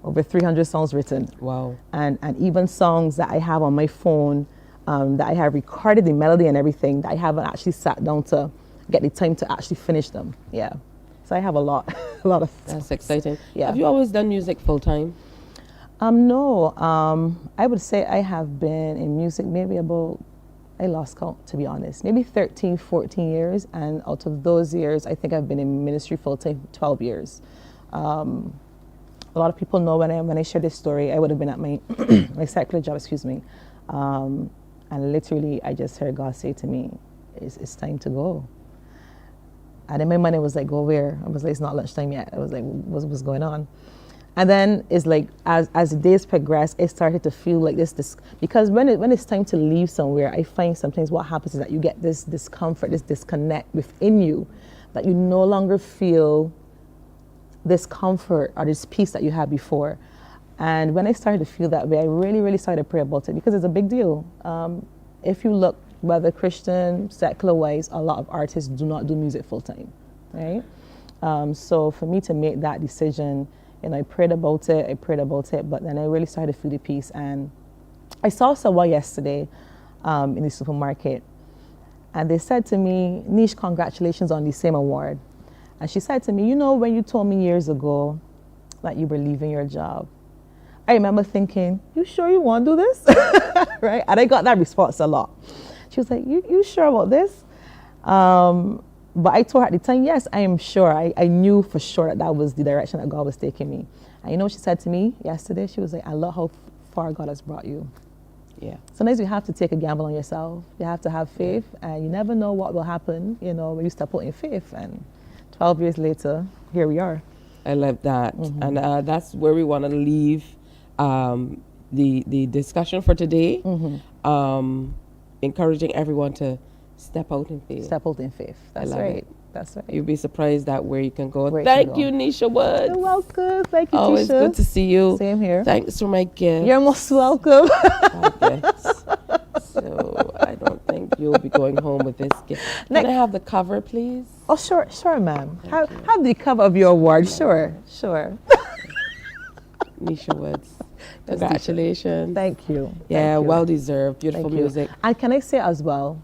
over 300 songs written. Wow. And even songs that I have on my phone, that I have recorded the melody and everything, that I haven't actually sat down to get the time to actually finish them. Yeah. So I have a lot, a lot of. That's exciting. Yeah. Have you always done music full time? No. I would say I have been in music maybe about, I lost count, to be honest, maybe 13, 14 years. And out of those years, I think I've been in ministry full time 12 years. A lot of people know when I share this story, I would have been at my my secular job, and literally I just heard God say to me, it's time to go. And in my mind, it was like, go where? I was like, it's not lunchtime yet. I was like, what's going on? And then it's like, as the days progressed, it started to feel like this because when it's time to leave somewhere, I find sometimes what happens is that you get this discomfort, this disconnect within you, that you no longer feel this comfort or this peace that you had before. And when I started to feel that way, I really, really started to pray about it, because it's a big deal. If you look, whether Christian, secular-wise, a lot of artists do not do music full-time, right? So for me to make that decision, you know, I prayed about it, but then I really started to feel the peace. And I saw someone yesterday in the supermarket, and they said to me, Nish, congratulations on the same award. And she said to me, you know, when you told me years ago that you were leaving your job, I remember thinking, you sure you want to do this? Right? And I got that response a lot. She was like, you sure about this? But I told her at the time, yes, I am sure. I knew for sure that was the direction that God was taking me. And you know what she said to me yesterday? She was like, I love how far God has brought you. Yeah. Sometimes you have to take a gamble on yourself. You have to have faith, and you never know what will happen, you know, when you step out in faith. And 12 years later, here we are. I love that. And that's where we want to leave the discussion for today. Encouraging everyone to step out in faith. Step out in faith. That's right. That's right. You'll be surprised at where you can go. Thank you, Nisha Woods. You're welcome. Thank you, Always Tisha. good to see you. Same here. Thanks for my gift. You're most welcome. So I don't think you'll be going home with this gift. Can I have the cover, please? Oh, sure, ma'am. Have the cover of your award. Sure. Nisha Woods. Congratulations. Thank you. Yeah, Thank you. well deserved. Beautiful Thank you. music. And can I say as well,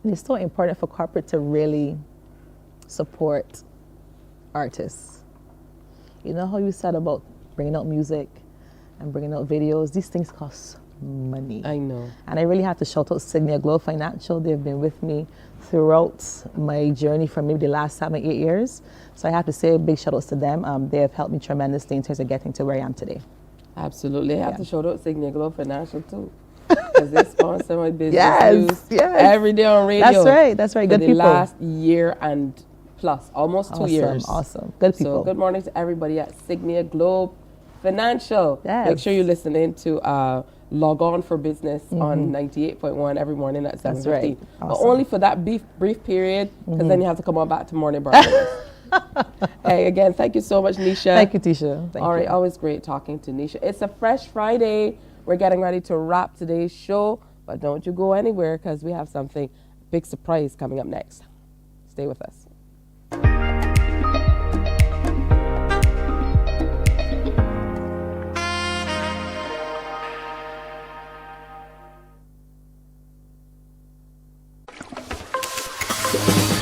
it's so important for corporate to really support artists. You know how you said about bringing out music and bringing out videos? These things cost money. I know. And I really have to shout out Signia Glow Financial. They've been with me throughout my journey for maybe the last 7-8 years. So I have to say a big shout out to them. They have helped me tremendously in terms of getting to where I am today. Absolutely. I have to shout out Signia Glow Financial too. Because they sponsor my business news every day on radio. That's right. Good for people. the last year and plus, almost 2 years. Awesome. Good people. So good morning to everybody at Signia Globe Financial. Yes. Make sure you listen in to log on for business on 98.1 every morning at 7:15. That's right. But Awesome. only for that brief period, because then you have to come on back to Mornin Barbados. Hey, again, thank you so much, Nisha. Thank you, Tisha. Thank All right, you. always great talking to Nisha. It's a fresh Friday. We're getting ready to wrap today's show, but don't you go anywhere because we have something, big surprise coming up next. Stay with us.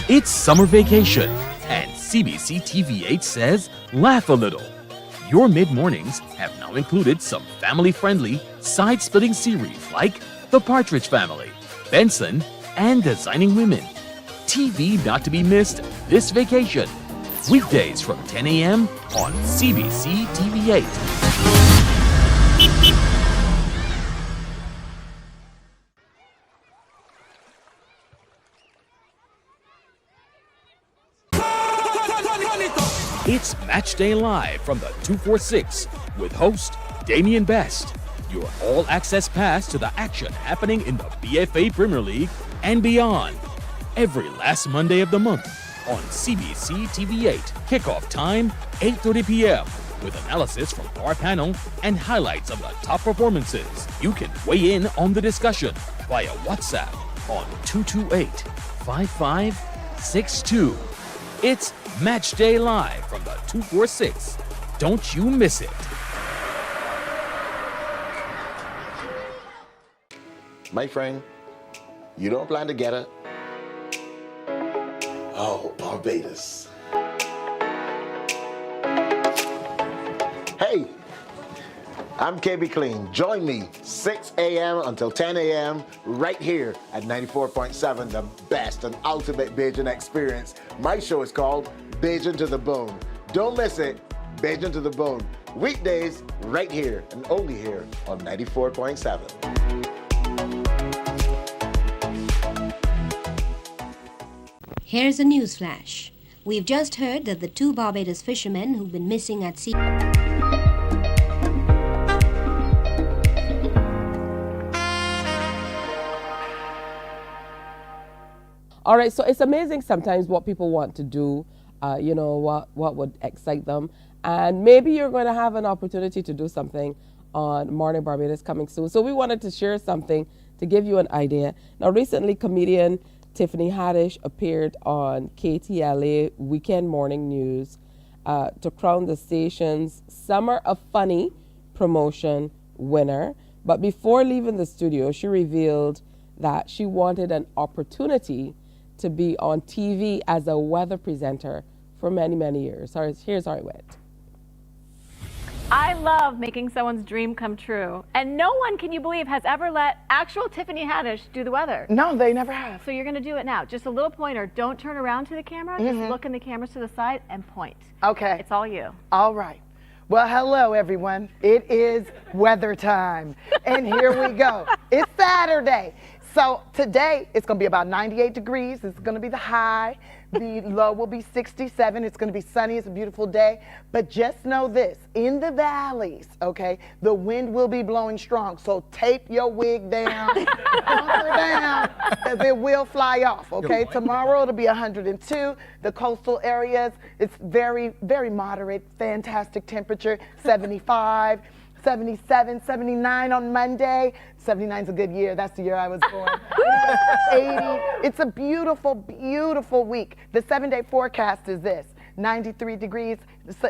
It's summer vacation, and CBC TV8 says laugh a little. Your mid-mornings have now included some family-friendly, side-splitting series like The Partridge Family, Benson, and Designing Women. TV not to be missed this vacation. Weekdays from 10 a.m. on CBC TV8. It's Match Day Live from the 246 with host Damian Best. Your all-access pass to the action happening in the BFA Premier League and beyond. Every last Monday of the month on CBC TV8. Kickoff time, 8:30 p.m. with analysis from our panel and highlights of the top performances. You can weigh in on the discussion via WhatsApp on 228-5562. It's Match Day Live from the 246. Don't you miss it. My friend, you don't plan to get it? Oh, Barbados. Hey, I'm KB Clean. Join me 6 a.m. until 10 a.m. right here at 94.7, the best and ultimate Bajan experience. My show is called Bajan to the Bone. Don't miss it, Bajan to the Bone. Weekdays right here and only here on 94.7. Here's a news flash. We've just heard that the 2 Barbados fishermen who've been missing at sea. All right, so it's amazing sometimes what people want to do, what would excite them. And maybe you're going to have an opportunity to do something on Mornin Barbados coming soon. So we wanted to share something to give you an idea. Now, recently, comedian Tiffany Haddish appeared on KTLA Weekend Morning News to crown the station's Summer of Funny promotion winner. But before leaving the studio, she revealed that she wanted an opportunity to be on TV as a weather presenter for many, many years. Here's how it went. I love making someone's dream come true. And no one, can you believe, has ever let actual Tiffany Haddish do the weather. No, they never have. So you're going to do it now. Just a little pointer. Don't turn around to the camera. Just look in the cameras to the side and point. Okay. It's all you. All right. Well, hello, everyone. It is weather time. And here we go. It's Saturday. So today, it's going to be about 98 degrees. It's going to be the high. The low will be 67. It's going to be sunny. It's a beautiful day. But just know this, in the valleys, okay, the wind will be blowing strong. So tape your wig down, down, because it will fly off, okay? Tomorrow, it'll be 102. The coastal areas, it's very, very moderate, fantastic temperature, 75. 77, 79 on Monday. 79's a good year. That's the year I was born. 80. It's a beautiful, beautiful week. The 7-day forecast is this. 93 degrees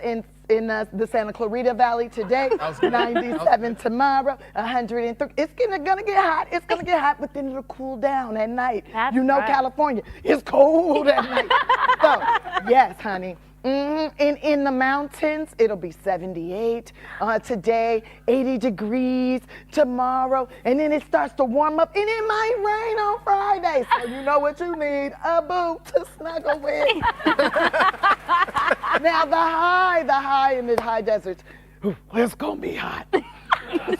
in the Santa Clarita Valley today. 97 tomorrow. 103. It's gonna get hot. It's gonna get hot, but then it'll cool down at night. That's you know, right. California, it's cold at night. So, yes, honey. In the mountains, it'll be 78 today, 80 degrees tomorrow, and then it starts to warm up, and it might rain on Friday. So you know what you need, a boot to snuggle with. Now the high in the high deserts, it's gonna be hot.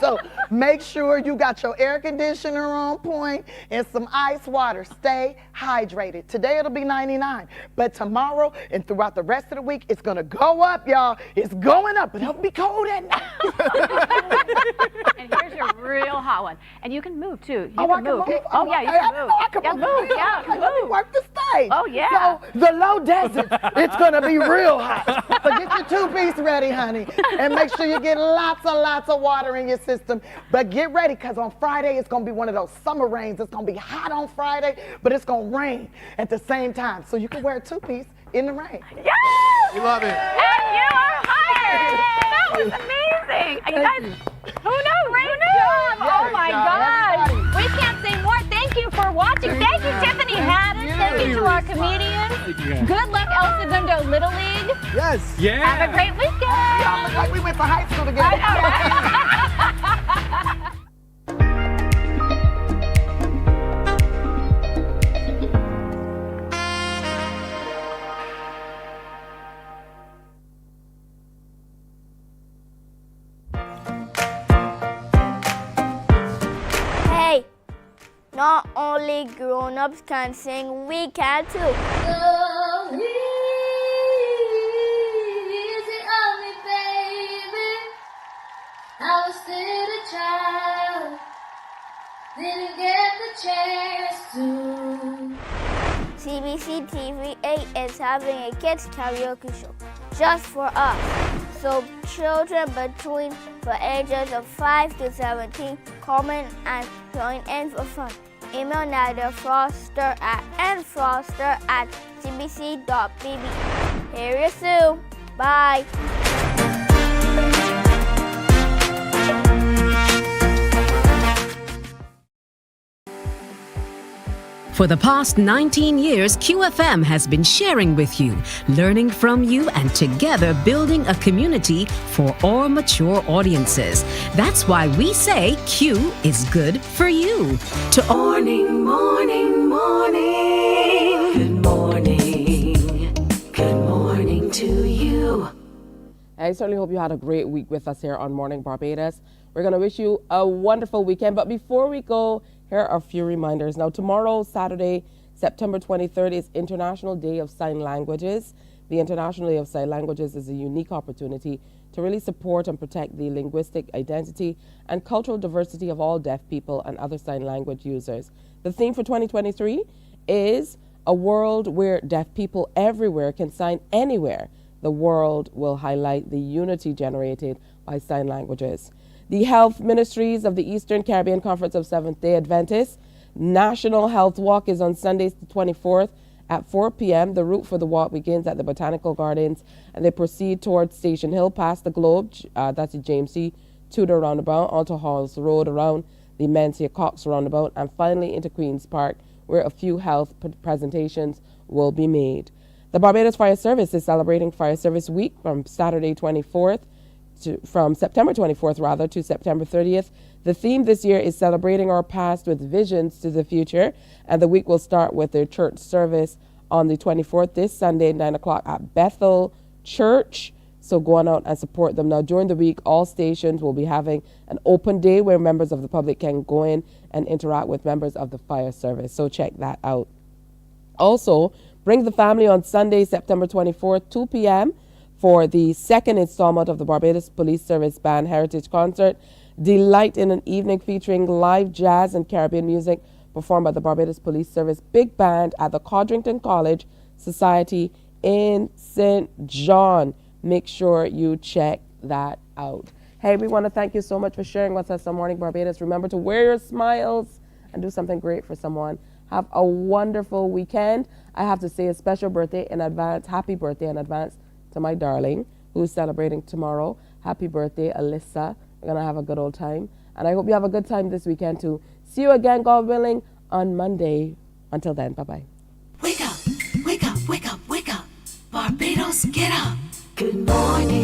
So make sure you got your air conditioner on point and some ice water. Stay hydrated. Today it'll be 99, but tomorrow and throughout the rest of the week, it's gonna go up, y'all. It's going up, but it'll be cold at night. And here's your real hot one. And you can move too. You I can can move. move. Oh yeah, you can move. I can move. Yeah, Let me work the stage. Oh yeah. So the low desert, it's gonna be real hot. So get your two-piece ready, honey, and make sure you get lots of water in your system. But get ready, because on Friday it's gonna be one of those summer rains. It's gonna be hot on Friday, but it's gonna rain at the same time. So you can wear a two-piece in the rain. Yes! We love it. And you are hired. That was amazing. You guys, who knew? Great job. Oh my gosh. We can't say more. Thank you for watching. Thank you, Tiffany Haddish. Thank you to our comedians. Good luck, El Segundo Little League. Yes. Yeah. Have a great weekend. Y'all look like we went to high school together. Hey, not only grown-ups can sing, we can too. So easy on me, baby. I was still a child, didn't get the chance to. CBC TV 8 is having a kids karaoke show just for us. So children between the ages of 5 to 17 comment and join in for fun. Email Nadia Foster at nfoster@cbc.bb. Hear you soon. Bye. For the past 19 years, QFM has been sharing with you, learning from you, and together building a community for all mature audiences. That's why we say Q is good for you. To Morning, morning, morning. Good morning. Good morning to you. I certainly hope you had a great week with us here on Morning Barbados. We're going to wish you a wonderful weekend. But before we go, here are a few reminders. Now, tomorrow, Saturday, September 23rd, is International Day of Sign Languages. The International Day of Sign Languages is a unique opportunity to really support and protect the linguistic identity and cultural diversity of all deaf people and other sign language users. The theme for 2023 is a world where deaf people everywhere can sign anywhere. The world will highlight the unity generated by sign languages. The Health Ministries of the Eastern Caribbean Conference of Seventh-day Adventists National Health Walk is on Sunday the 24th at 4 p.m. The route for the walk begins at the Botanical Gardens and they proceed towards Station Hill, past the Globe, that's the James C. Tudor roundabout, onto Halls Road around the Mencia Cox roundabout, and finally into Queen's Park, where a few health presentations will be made. The Barbados Fire Service is celebrating Fire Service Week from September 24th to September 30th. The theme this year is celebrating our past with visions to the future, and the week will start with their church service on the 24th, this Sunday, 9 o'clock at Bethel Church. So go on out and support them. Now, during the week, all stations will be having an open day where members of the public can go in and interact with members of the fire service. So check that out. Also, bring the family on Sunday, September 24th, 2 p.m. for the second installment of the Barbados Police Service Band Heritage Concert. Delight in an evening featuring live jazz and Caribbean music performed by the Barbados Police Service Big Band at the Codrington College Society in St. John. Make sure you check that out. Hey, we want to thank you so much for sharing with us on Morning Barbados. Remember to wear your smiles and do something great for someone. Have a wonderful weekend. I have to say a special birthday in advance. Happy birthday in advance to my darling who's celebrating tomorrow. Happy birthday, Alyssa. We're going to have a good old time. And I hope you have a good time this weekend too. See you again, God willing, on Monday. Until then, bye-bye. Wake up, wake up, wake up, wake up. Barbados, get up. Good morning.